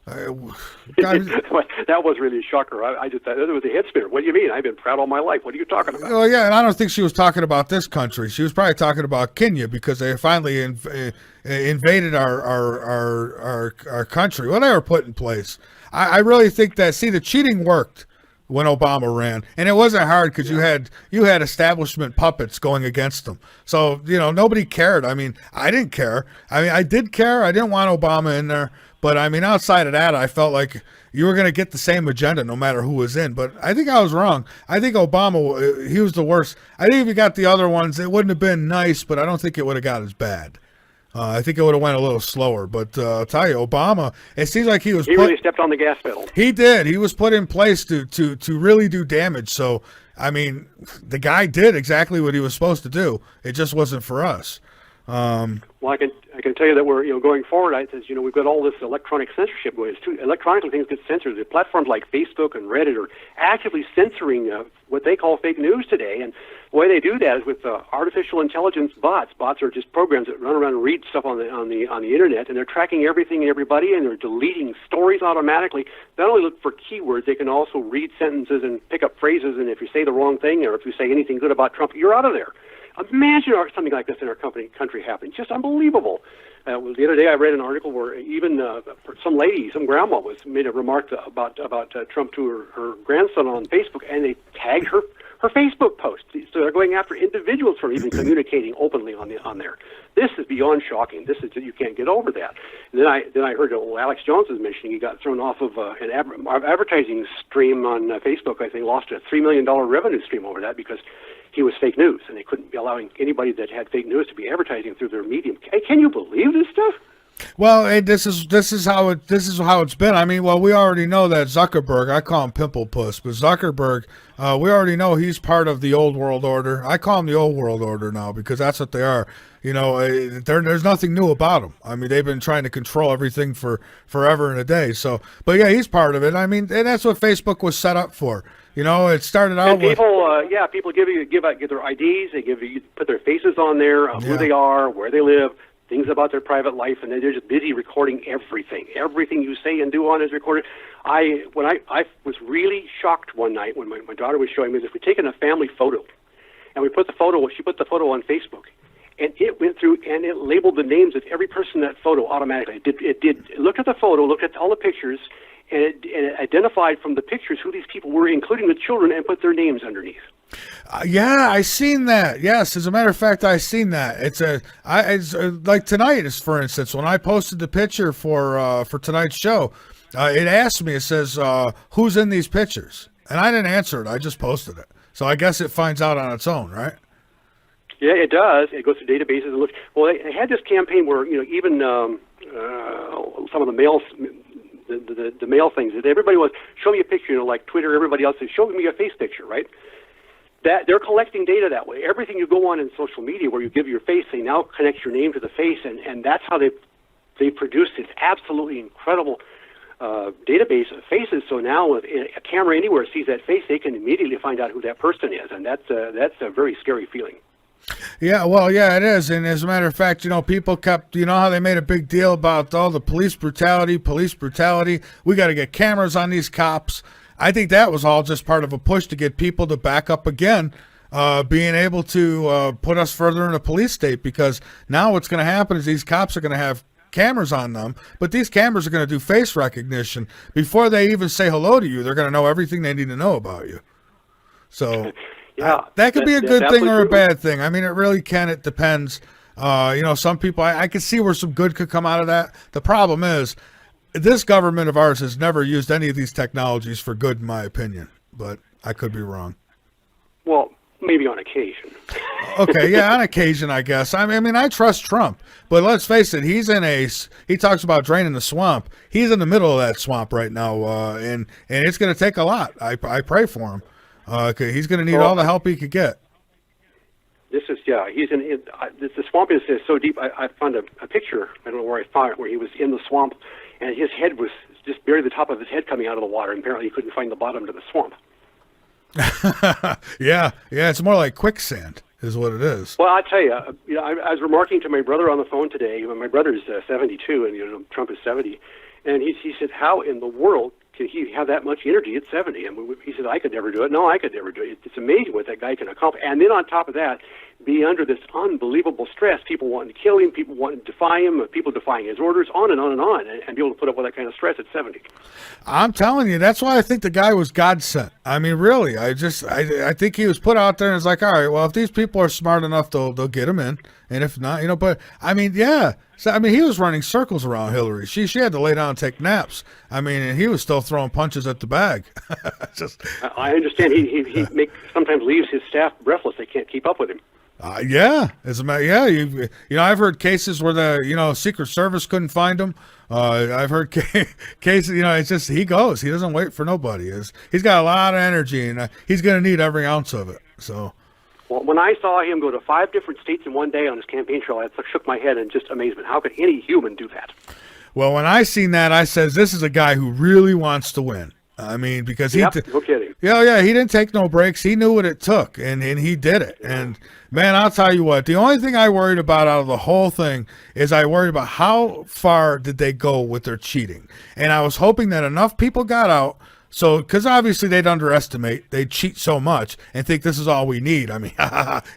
S2: That was really a shocker. I just thought it was a head spinner. What do you mean? I've been proud all my life. What are you talking about?
S1: Oh yeah, and I don't think she was talking about this country. She was probably talking about Kenya because they finally invaded our country. What they were put in place. I really think that the cheating worked when Obama ran, and it wasn't hard because you had establishment puppets going against them. So nobody cared. I mean, I didn't care. I mean, I did care. I didn't want Obama in there. But, I mean, outside of that, I felt like you were going to get the same agenda no matter who was in. But I think I was wrong. I think Obama, he was the worst. I think if you got the other ones, it wouldn't have been nice, but I don't think it would have got as bad. I think it would have went a little slower, but I'll tell you, Obama, it seems like he
S2: really stepped on the gas pedal.
S1: He did. He was put in place to really do damage. So, I mean, the guy did exactly what he was supposed to do. It just wasn't for us.
S2: Well, I can tell you that we're going forward. We've got all this electronic censorship going. Electronically, things get censored. The platforms like Facebook and Reddit are actively censoring what they call fake news today. And the way they do that is with artificial intelligence bots. Bots are just programs that run around and read stuff on the internet, and they're tracking everything and everybody, and they're deleting stories automatically. They not only look for keywords, they can also read sentences and pick up phrases. And if you say the wrong thing, or if you say anything good about Trump, you're out of there. Imagine something like this in our country happening. Just unbelievable. The other day I read an article where even some lady, some grandma, made a remark about Trump to her grandson on Facebook, and they tagged her Facebook post. So they're going after individuals for even communicating openly on there. This is beyond shocking. You can't get over that. And then I heard Alex Jones was mentioning he got thrown off of an advertising stream on Facebook. I think lost a $3 million revenue stream over that because he was fake news, and they couldn't be allowing anybody that had fake news to be advertising through their medium. Can you believe this stuff?
S1: Well, this is how it's been. I mean, well, we already know that Zuckerberg, I call him Pimple Puss, but Zuckerberg, we already know he's part of the old world order. I call him the old world order now because that's what they are. There's nothing new about them. I mean, they've been trying to control everything for forever and a day. So, but yeah, he's part of it. I mean, and that's what Facebook was set up for. It started out with
S2: people give their IDs, they put their faces on there, who they are, where they live, things about their private life, and they're just busy recording everything. Everything you say and do on is recorded. I was really shocked one night when my daughter was showing me this. We'd taken a family photo, and she put the photo on Facebook, and it went through and it labeled the names of every person in that photo automatically. It looked at the photo, looked at all the pictures, and it identified from the pictures who these people were, including the children, and put their names underneath.
S1: Yeah, I seen that. Yes, as a matter of fact, I seen that. It's like tonight, for instance, when I posted the picture for tonight's show, it asked me. It says, "Who's in these pictures?" And I didn't answer it. I just posted it. So I guess it finds out on its own, right?
S2: Yeah, it does. It goes to databases and looks. Well, they had this campaign where even some of the mails. The mail things that everybody was show me a picture, like Twitter, everybody else is show me a face picture, right? That they're collecting data that way. Everything you go on in social media where you give your face, they now connect your name to the face, and that's how they produced this absolutely incredible database of faces. So now if a camera anywhere sees that face, they can immediately find out who that person is, and that's a very scary feeling.
S1: Yeah, well, yeah, it is. And as a matter of fact, people kept, how they made a big deal about all the police brutality. We got to get cameras on these cops. I think that was all just part of a push to get people to back up again, being able to put us further in a police state, because now what's going to happen is these cops are going to have cameras on them, but these cameras are going to do face recognition. Before they even say hello to you, they're going to know everything they need to know about you. So... yeah, that could be a good thing or a bad thing. I mean, it really can. It depends. Some people, I can see where some good could come out of that. The problem is, this government of ours has never used any of these technologies for good, in my opinion. But I could be wrong.
S2: Well, maybe on occasion.
S1: Okay, yeah, on occasion, I guess. I mean, I trust Trump. But let's face it, he talks about draining the swamp. He's in the middle of that swamp right now, and it's going to take a lot. I pray for him. He's going to need all the help he could get.
S2: He's the swamp is so deep. I found a picture. I don't know where I found it, where he was in the swamp, and his head was just barely the top of his head coming out of the water. And apparently, he couldn't find the bottom to the swamp.
S1: yeah, it's more like quicksand, is what it is.
S2: Well, I tell you, I was remarking to my brother on the phone today. My brother's 72, and Trump is 70, and he said, "How in the world can he have that much energy at 70? And he said, I could never do it. No, I could never do it. It's amazing what that guy can accomplish. And then on top of that, be under this unbelievable stress, people wanting to kill him, people wanting to defy him, people defying his orders, on and on and on, and be able to put up with that kind of stress at 70.
S1: I'm telling you, that's why I think the guy was God sent. I mean, really, I think he was put out there and it's like, all right, well, if these people are smart enough, they'll get him in. And if not, but I mean, yeah. So, I mean, he was running circles around Hillary. She had to lay down and take naps. I mean, and he was still throwing punches at the bag.
S2: I understand he sometimes leaves his staff breathless. They can't keep up with him.
S1: Yeah, as a matter, yeah, I've heard cases where the Secret Service couldn't find him. I've heard cases, it's just he goes. He doesn't wait for nobody. He's got a lot of energy, and he's going to need every ounce of it. So,
S2: well, when I saw him go to 5 different states in one day on his campaign trail, I shook my head in just amazement. How could any human do that?
S1: well, when I seen that, I says this is a guy who really wants to win. I mean, because
S2: no kidding.
S1: Yeah, he didn't take no breaks. He knew what it took, and he did it. And man, I'll tell you what, the only thing I worried about out of the whole thing is I worried about how far did they go with their cheating. And I was hoping that enough people got out. So, because obviously they'd they'd cheat so much and think this is all we need. I mean,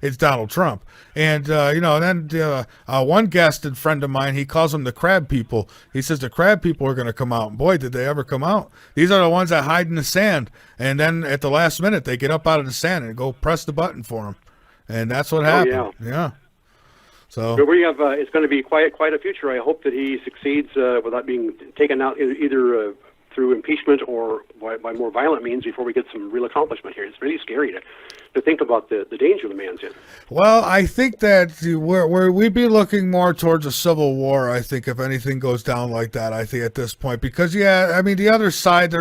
S1: it's Donald Trump. And, then one guest and friend of mine, he calls them the crab people. He says the crab people are going to come out. And boy, did they ever come out. These are the ones that hide in the sand. And then at the last minute, they get up out of the sand and go press the button for them. And that's what happened. Yeah. So
S2: we have, it's going to be quite a future. I hope that he succeeds without being taken out either through impeachment or by more violent means before we get some real accomplishment here. It's really scary to think about the danger the man's in.
S1: Well, I think that we'd be looking more towards a civil war, I think, if anything goes down like that, I think, at this point. Because, the other side,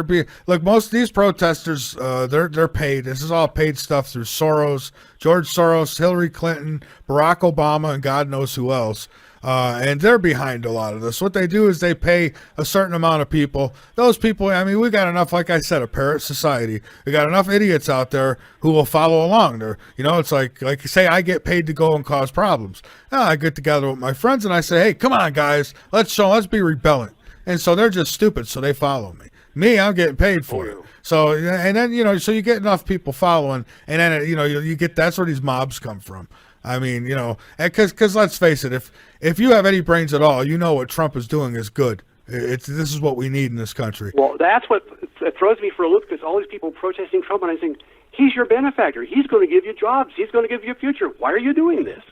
S1: most of these protesters, they're paid. This is all paid stuff through Soros, George Soros, Hillary Clinton, Barack Obama, and God knows who else. And they're behind a lot of this. What they do is they pay a certain amount of people. Those people, we got enough, like I said, a parrot society. We got enough idiots out there who will follow along. It's like say I get paid to go and cause problems. I get together with my friends and I say, hey, come on, guys, let's be rebellant. And so they're just stupid, so they follow me. Me, I'm getting paid for it. So, and then, so you get enough people following, and then, you get, that's where these mobs come from. Because let's face it, if you have any brains at all, you know what Trump is doing is good. This is what we need in this country.
S2: Well, that's what throws me for a loop, because all these people protesting Trump, and I think, he's your benefactor. He's going to give you jobs. He's going to give you a future. Why are you doing this?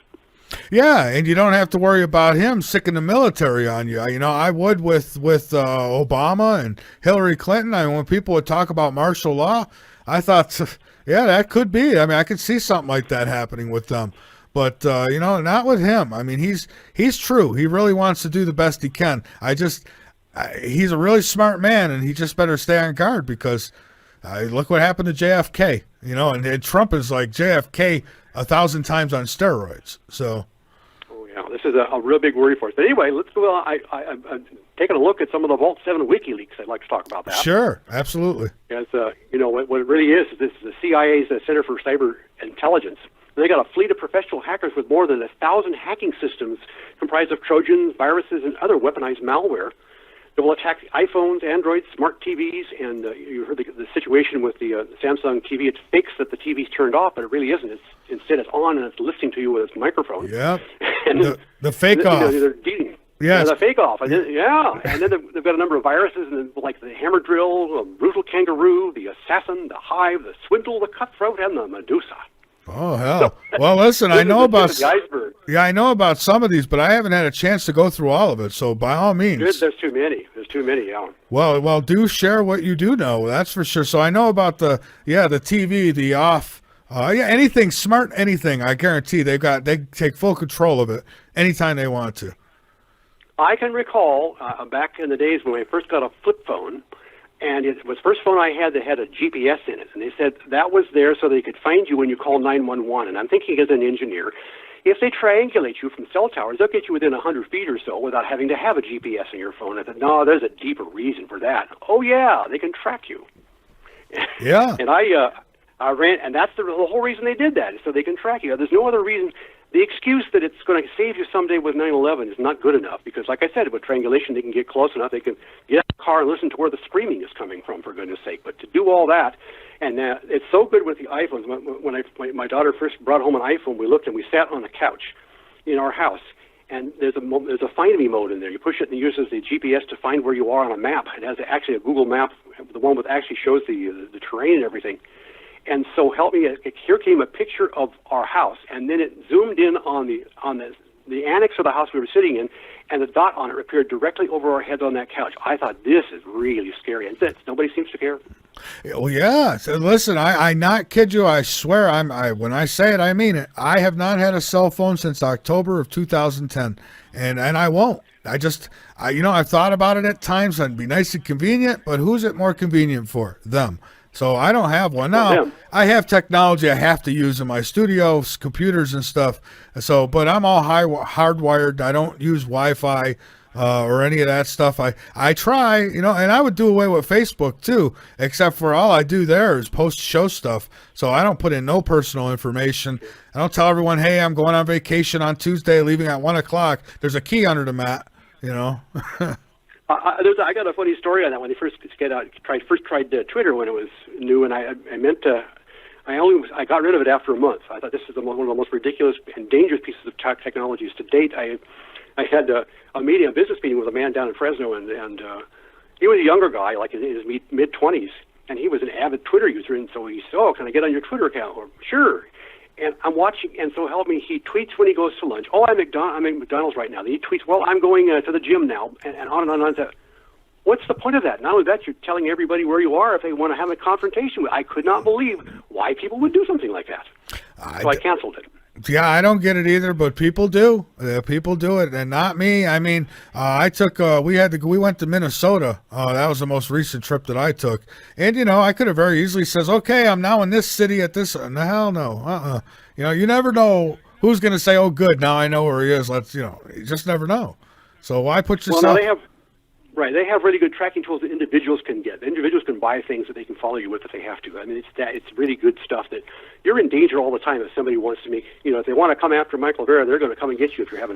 S1: Yeah, and you don't have to worry about him sicking the military on you. I would with Obama and Hillary Clinton. When people would talk about martial law, I thought, yeah, that could be. I could see something like that happening with them. But, not with him. He's true. He really wants to do the best he can. He's a really smart man, and he just better stay on guard because look what happened to JFK, and Trump is like JFK 1,000 times on steroids. So.
S2: Oh, yeah, this is a real big worry for us. But anyway, let's go on. I'm taking a look at some of the Vault 7 WikiLeaks. I'd like to talk about that.
S1: Sure, absolutely.
S2: Because, what it really is this is the CIA's Center for Cyber Intelligence. They got a fleet of professional hackers with more than 1,000 hacking systems comprised of Trojans, viruses, and other weaponized malware that will attack iPhones, Androids, smart TVs, and you heard the situation with the Samsung TV. It fakes that the TV's turned off, but it really isn't. Instead, it's on, and it's listening to you with its microphone.
S1: Yeah,
S2: and
S1: the fake off.
S2: They're dealing.
S1: Yes.
S2: The fake off. And then, and then they've got a number of viruses, and like the hammer drill, brutal kangaroo, the assassin, the hive, the swindle, the cutthroat, and the Medusa.
S1: Oh, hell. Well, listen, I know about
S2: the iceberg.
S1: Yeah, I know about some of these, but I haven't had a chance to go through all of it. So by all means.
S2: There's too many. Yeah.
S1: Well, do share what you do know. That's for sure. So I know about the TV, the off, anything smart, anything. I guarantee they take full control of it anytime they want to.
S2: I can recall back in the days when I first got a flip phone. And it was the first phone I had that had a GPS in it. And they said that was there so they could find you when you call 911. And I'm thinking as an engineer, if they triangulate you from cell towers, they'll get you within 100 feet or so without having to have a GPS in your phone. I said, no, there's a deeper reason for that. Oh, yeah, they can track you.
S1: Yeah.
S2: And I ran, and that's the whole reason they did that, is so they can track you. There's no other reason. The excuse that it's going to save you someday with 9/11 is not good enough because, like I said, with triangulation, they can get close enough. They can get out of the car and listen to where the screaming is coming from, for goodness sake. But to do all that, and it's so good with the iPhones. When my daughter first brought home an iPhone, we looked and we sat on the couch in our house, and there's a Find Me mode in there. You push it and it uses the GPS to find where you are on a map. It has actually a Google map, the one with actually shows the terrain and everything. And so help me, here came a picture of our house, and then it zoomed in on the the annex of the house we were sitting in, and the dot on it appeared directly over our heads on that couch. I thought, this is really scary, and nobody seems to care.
S1: Well, yeah. So listen, I not kid you. I swear, when I say it, I mean it. I have not had a cell phone since October of 2010, and I won't. I've thought about it at times. It'd be nice and convenient, but who's it more convenient for? Them. So I don't have one now. I have technology I have to use in my studio, computers and stuff. So, but I'm all hardwired. I don't use Wi-Fi or any of that stuff. I try, and I would do away with Facebook too, except for all I do there is post show stuff. So I don't put in no personal information. I don't tell everyone, hey, I'm going on vacation on Tuesday, leaving at 1:00. There's a key under the mat,
S2: I got a funny story on that when they first tried Twitter when it was new, and I got rid of it after a month. I thought this is one of the most ridiculous and dangerous pieces of technologies to date. I had a business meeting with a man down in Fresno, and he was a younger guy, like in his mid-20s, and he was an avid Twitter user, and so he said, "Oh, can I get on your Twitter account?" Or, "Sure." And I'm watching, and so help me, he tweets when he goes to lunch. "Oh, I'm at McDonald's right now." Then he tweets, "Well, I'm going to the gym now," and on and on and on. What's the point of that? Not only that, you're telling everybody where you are if they want to have a confrontation. I could not believe why people would do something like that. So I canceled it.
S1: Yeah, I don't get it either, but people do. People do it, and not me. I mean, we went to Minnesota. That was the most recent trip that I took. And, I could have very easily says, okay, I'm now in this city at this. No, hell no. You never know who's going to say, oh, good, now I know where he is. You just never know. So why put yourself...
S2: Well, they have really good tracking tools that individuals can get. Individuals can buy things that they can follow you with if they have to. I mean, it's really good stuff that you're in danger all the time if somebody wants to make, if they want to come after Michael Vera, they're going to come and get you if you have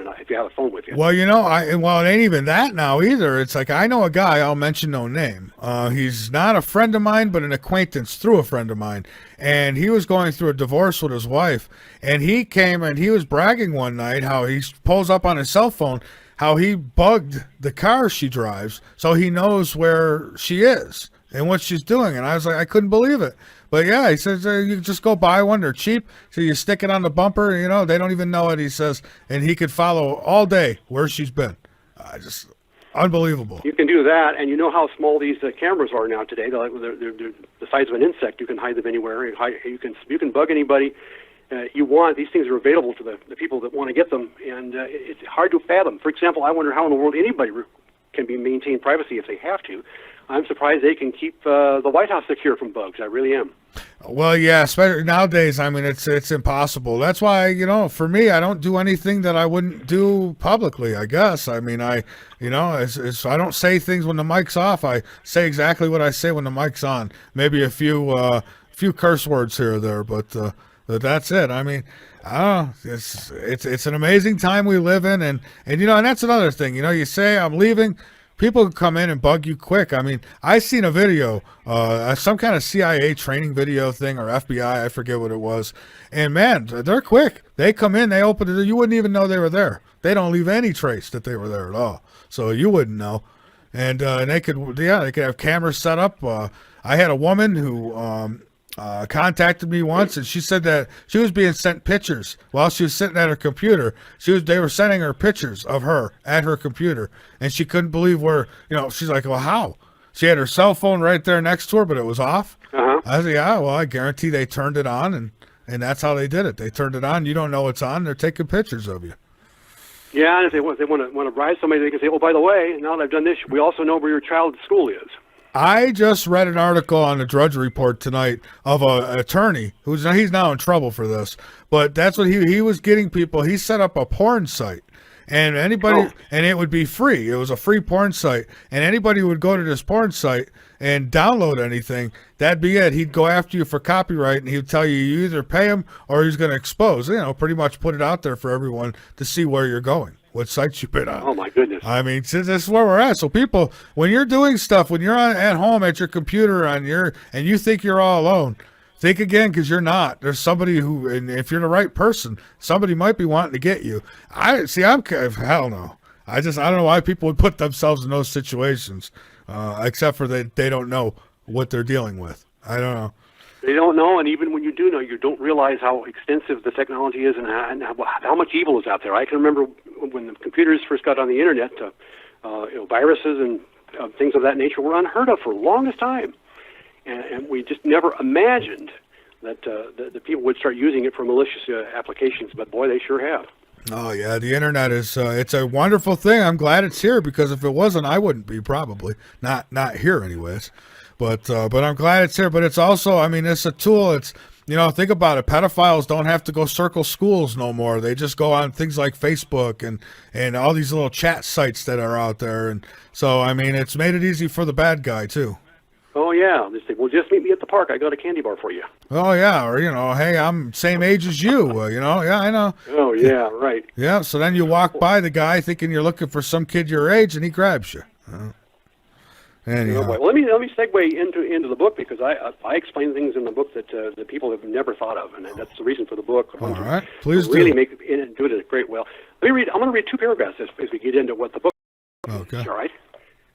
S2: a phone with you.
S1: Well, it ain't even that now either. It's like, I know a guy, I'll mention no name. He's not a friend of mine, but an acquaintance through a friend of mine. And he was going through a divorce with his wife. And he came and he was bragging one night how he pulls up on his cell phone how he bugged the car she drives so he knows where she is and what she's doing. And I was like, I couldn't believe it. But yeah, he says, you just go buy one. They're cheap. So you stick it on the bumper, they don't even know it, he says. And he could follow all day where she's been. Just unbelievable.
S2: You can do that. And you know how small these cameras are now today. They're the size of an insect. You can hide them anywhere. You can bug anybody you want. These things are available to the people that want to get them, and it's hard to fathom. For example, I wonder how in the world anybody can maintain privacy if they have to. I'm surprised they can keep the White House secure from bugs. I really am.
S1: Well, yeah, especially nowadays. I mean, it's impossible. That's why, for me, I don't do anything that I wouldn't do publicly, I guess. I mean, I don't say things when the mic's off. I say exactly what I say when the mic's on. Maybe a few curse words here or there, but that's it. I mean, it's an amazing time we live in, and that's another thing. You say I'm leaving, people come in and bug you quick. I mean, I seen a video, some kind of CIA training video thing or FBI, I forget what it was, and man, they're quick. They come in, they open it, you wouldn't even know they were there. They don't leave any trace that they were there at all, so you wouldn't know. And they could have cameras set up. I had a woman who contacted me once, and she said that she was being sent pictures while she was sitting at her computer. They were sending her pictures of her at her computer, and she couldn't believe where, she's like, well, how? She had her cell phone right there next to her, but it was off. Uh-huh. I said, yeah, well, I guarantee they turned it on, and that's how they did it. They turned it on. You don't know it's on. They're taking pictures of you.
S2: Yeah, and if they want to bribe somebody, they can say, oh, by the way, now that I've done this, we also know where your child's school is.
S1: I just read an article on the Drudge Report tonight of an attorney he's now in trouble for this, but that's what he was getting people. He set up a porn site, and and it would be free. It was a free porn site, and anybody who would go to this porn site and download anything, that'd be it. He'd go after you for copyright, and he'd tell you either pay him or he's going to expose. Pretty much put it out there for everyone to see where you're going. What sites you've been on.
S2: Oh, my goodness.
S1: I mean, this is where we're at. So people, when you're doing stuff, when you're at home at your computer and you think you're all alone, think again, because you're not. There's somebody who, and if you're the right person, somebody might be wanting to get you. Hell no. I don't know why people would put themselves in those situations, except for they don't know what they're dealing with. I don't know.
S2: They don't know, and even when you do know, you don't realize how extensive the technology is and how much evil is out there. I can remember when the computers first got on the internet, viruses and things of that nature were unheard of for the longest time, and we just never imagined that the people would start using it for malicious applications. But boy, they sure have.
S1: Oh yeah, the internet is it's a wonderful thing. I'm glad it's here, because if it wasn't, I wouldn't be, probably not here anyways. But I'm glad it's here. But it's also, I mean, it's a tool. It's, think about it. Pedophiles don't have to go circle schools no more. They just go on things like Facebook and all these little chat sites that are out there. And so, I mean, it's made it easy for the bad guy too.
S2: Oh yeah, they say, well, just meet me at the park. I got a candy bar for you.
S1: Oh yeah, or hey, I'm same age as you. Yeah, I know.
S2: Oh yeah, right.
S1: Yeah, so then you walk by the guy thinking you're looking for some kid your age, and he grabs you. Anyhow.
S2: Well, let me segue into the book, because I explain things in the book that people have never thought of, and that's the reason for the book.
S1: All right, please
S2: really
S1: do.
S2: Make it and do it a great well. I'm going to read 2 paragraphs as we get into what the book.
S1: Okay.
S2: All right.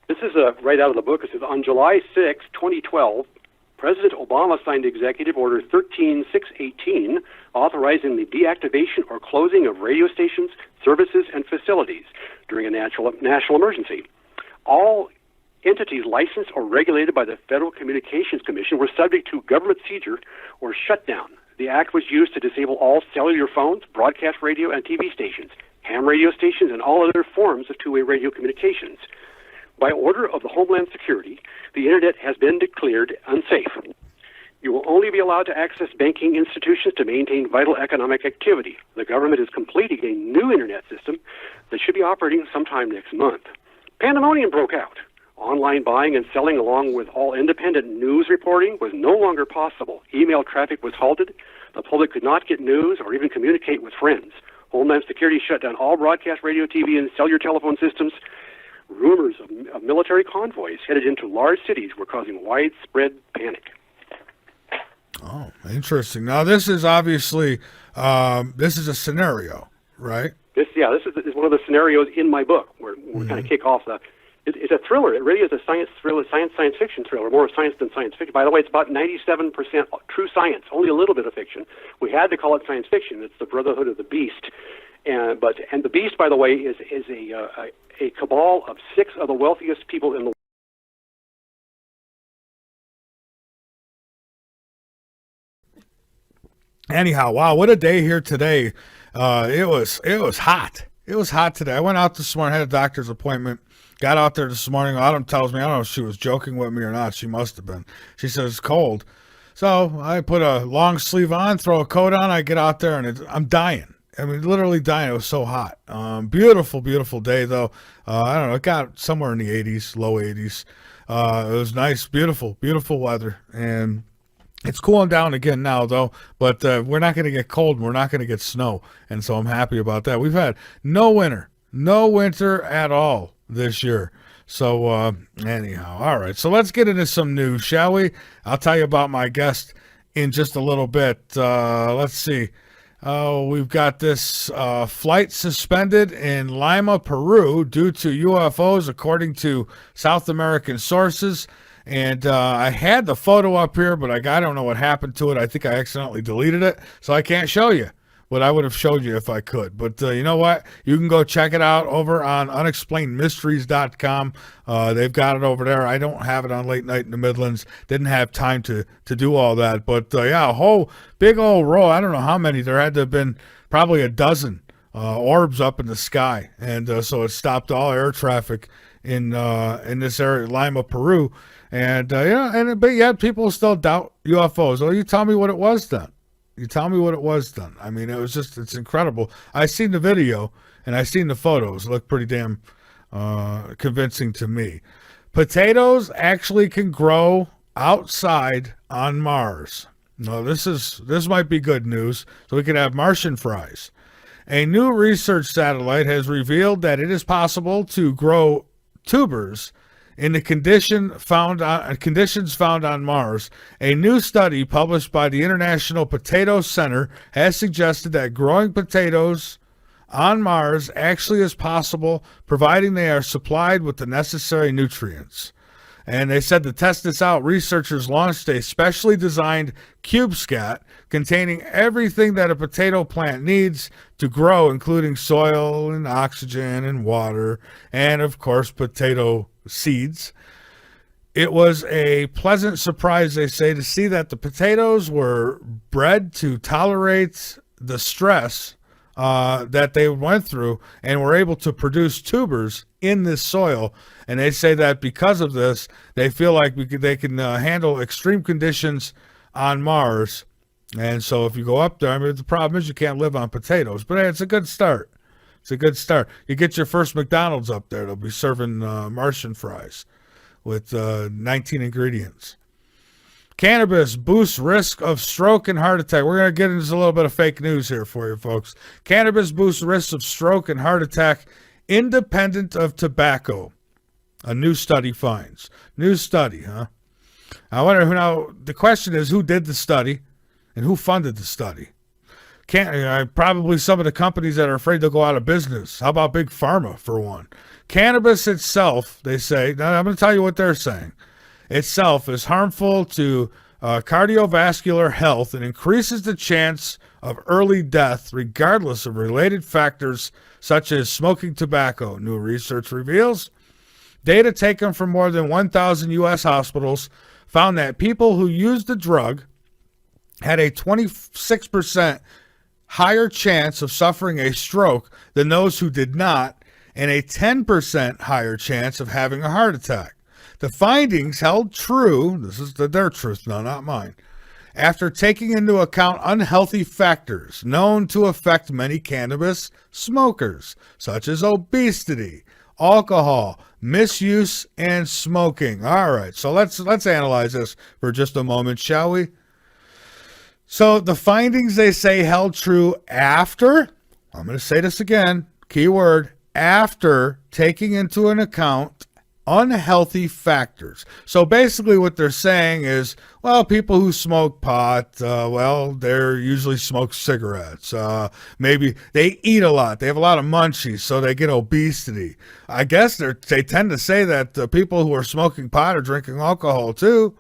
S2: This is right out of the book. It says, on July 6, 2012, President Obama signed Executive Order 13618, authorizing the deactivation or closing of radio stations, services, and facilities during a national emergency. All entities licensed or regulated by the Federal Communications Commission were subject to government seizure or shutdown. The act was used to disable all cellular phones, broadcast radio and TV stations, ham radio stations, and all other forms of two-way radio communications. By order of the Homeland Security, the Internet has been declared unsafe. You will only be allowed to access banking institutions to maintain vital economic activity. The government is completing a new Internet system that should be operating sometime next month. Pandemonium broke out. Online buying and selling, along with all independent news reporting, was no longer possible. Email traffic was halted. The public could not get news or even communicate with friends. Homeland Security shut down all broadcast radio, TV, and cellular telephone systems. Rumors of military convoys headed into large cities were causing widespread panic.
S1: Oh, interesting. Now, this is obviously this is a scenario, right?
S2: This is one of the scenarios in my book where we kind of kick off the. It's a thriller. It really is a science thriller, science fiction thriller, more science than science fiction. By the way, it's about 97% true science, only a little bit of fiction. We had to call it science fiction. It's the Brotherhood of the Beast, and the Beast, by the way, is a cabal of 6 of the wealthiest people in the world.
S1: Anyhow, wow, what a day here today. It was hot. It was hot today. I went out this morning, had a doctor's appointment, got out there this morning. Autumn tells me, I don't know if she was joking with me or not. She must have been. She says it's cold. So I put a long sleeve on, throw a coat on. I get out there, and I'm dying. I mean, literally dying. It was so hot. Beautiful, beautiful day, though. I don't know. It got somewhere in the 80s, low 80s. It was nice, beautiful, beautiful weather. And it's cooling down again now, though. But we're not going to get cold, and we're not going to get snow. And so I'm happy about that. We've had no winter at all this year. So anyhow, all right. So let's get into some news, shall we? I'll tell you about my guest in just a little bit. Let's see. We've got this flight suspended in Lima, Peru, due to UFOs, according to South American sources. And I had the photo up here, but I don't know what happened to it. I think I accidentally deleted it, so I can't show you. But I would have showed you if I could. But you know what? You can go check it out over on unexplainedmysteries.com. They've got it over there. I don't have it on Late Night in the Midlands. Didn't have time to do all that. But yeah, a whole big old row. I don't know how many. There had to have been probably a dozen orbs up in the sky. And so it stopped all air traffic in this area, Lima, Peru. And but yet people still doubt UFOs. Well, you tell me what it was then. I mean, it's incredible. I seen the video and I seen the photos. It looked pretty damn convincing to me. Potatoes actually can grow outside on Mars. Now, this might be good news. So we could have Martian fries. A new research satellite has revealed that it is possible to grow tubers in the conditions found on Mars. A new study published by the International Potato Center has suggested that growing potatoes on Mars actually is possible, providing they are supplied with the necessary nutrients. And they said to test this out, researchers launched a specially designed CubeSat containing everything that a potato plant needs to grow, including soil and oxygen and water, and of course, potato seeds. It was a pleasant surprise, they say, to see that the potatoes were bred to tolerate the stress that they went through and were able to produce tubers in this soil. And they say that because of this, they feel like they can handle extreme conditions on Mars. And so if you go up there, I mean, the problem is you can't live on potatoes. But hey, it's a good start. It's a good start. You get your first McDonald's up there. They'll be serving Martian fries with 19 ingredients. Cannabis boosts risk of stroke and heart attack. We're going to get into a little bit of fake news here for you folks. Cannabis boosts risk of stroke and heart attack independent of tobacco. A new study finds. New study, huh? I wonder who now. The question is who did the study and who funded the study. Probably some of the companies that are afraid to go out of business. How about Big Pharma, for one? Cannabis itself, they say, now I'm going to tell you what they're saying, itself is harmful to cardiovascular health and increases the chance of early death regardless of related factors such as smoking tobacco, new research reveals. Data taken from more than 1,000 U.S. hospitals found that people who used the drug had a 26% higher chance of suffering a stroke than those who did not, and a 10% higher chance of having a heart attack. The findings held true, this is their truth now, not mine, after taking into account unhealthy factors known to affect many cannabis smokers, such as obesity, alcohol, misuse, and smoking. All right, so let's analyze this for just a moment, shall we? So the findings, they say, held true after, I'm going to say this again, keyword, after taking into an account unhealthy factors. So basically what they're saying is, well, people who smoke pot, they usually smoke cigarettes. Maybe they eat a lot. They have a lot of munchies, so they get obesity. I guess they tend to say that people who are smoking pot are drinking alcohol too.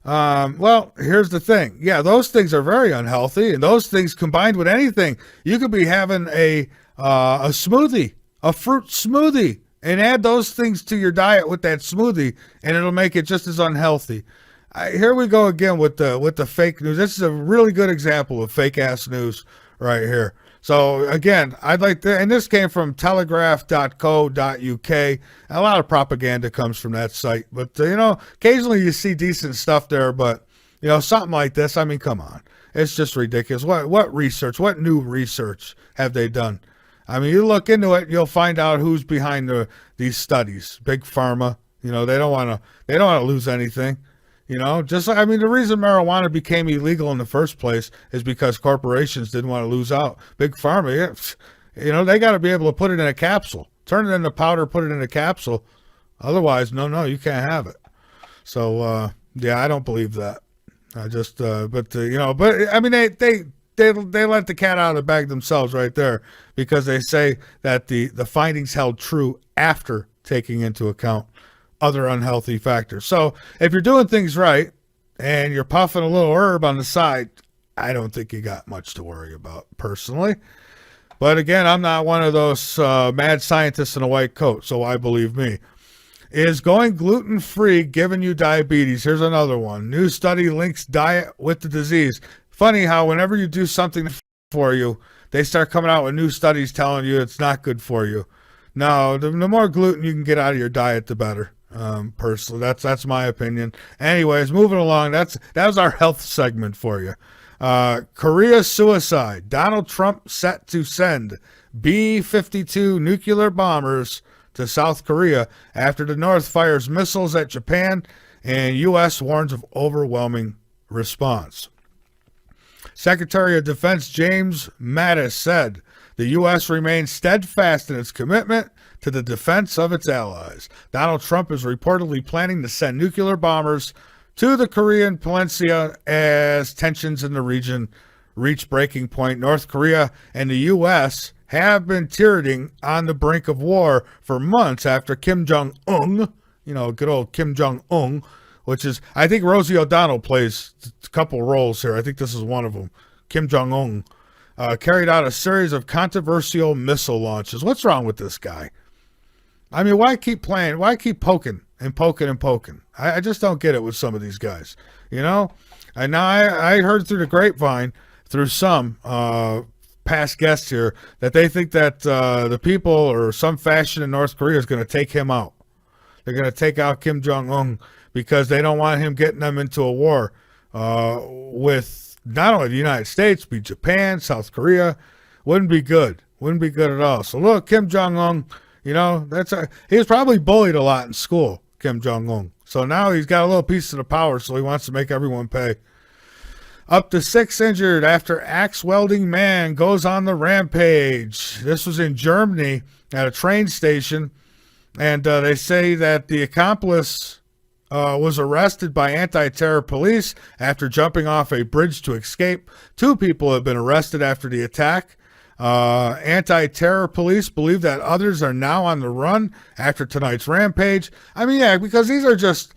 S1: Well, here's the thing. Yeah, those things are very unhealthy, and those things combined with anything, you could be having a smoothie, a fruit smoothie, and add those things to your diet with that smoothie, and it'll make it just as unhealthy. Here we go again with the fake news. This is a really good example of fake ass news right here. So again, I'd like to, and this came from telegraph.co.uk. A lot of propaganda comes from that site, but occasionally you see decent stuff there, but something like this, I mean, come on. It's just ridiculous. What research, what new research have they done? I mean, you look into it, you'll find out who's behind these studies. Big Pharma, they don't want to lose anything. The reason marijuana became illegal in the first place is because corporations didn't want to lose out. Big Pharma, they got to be able to put it in a capsule, turn it into powder, put it in a capsule. Otherwise, no, you can't have it. So, I don't believe that. I just, they let the cat out of the bag themselves right there, because they say that the findings held true after taking into account other unhealthy factors. So if you're doing things right and you're puffing a little herb on the side, I don't think you got much to worry about personally. But again, I'm not one of those mad scientists in a white coat, so why believe me? Is going gluten-free giving you diabetes? Here's another one. New study links diet with the disease. Funny how whenever you do something for you, they start coming out with new studies telling you it's not good for you. No, the more gluten you can get out of your diet, the better. Personally, that's my opinion. Anyways, moving along. That was our health segment for you. Korea suicide. Donald Trump set to send B-52 nuclear bombers to South Korea after the North fires missiles at Japan, and U.S. warns of overwhelming response. Secretary of Defense James Mattis said the U.S. remains steadfast in its commitment to the defense of its allies. Donald Trump is reportedly planning to send nuclear bombers to the Korean peninsula as tensions in the region reach breaking point. North Korea and the U.S. have been teetering on the brink of war for months after Kim Jong-un, good old Kim Jong-un, which is, I think Rosie O'Donnell plays a couple roles here. I think this is one of them. Kim Jong-un carried out a series of controversial missile launches. What's wrong with this guy? I mean, why keep playing? Why keep poking and poking and poking? I just don't get it with some of these guys, And now I heard through the grapevine, through some past guests here, that they think that the people or some faction in North Korea is going to take him out. They're going to take out Kim Jong-un because they don't want him getting them into a war with not only the United States, but Japan, South Korea. Wouldn't be good. Wouldn't be good at all. So look, Kim Jong-un, he was probably bullied a lot in school, Kim Jong-un. So now he's got a little piece of the power, so he wants to make everyone pay. Up to 6 injured after axe welding man goes on the rampage. This was in Germany at a train station, and they say that the accomplice was arrested by anti-terror police after jumping off a bridge to escape. 2 people have been arrested after the attack. Anti-terror police believe that others are now on the run after tonight's rampage. I mean, yeah, because these are just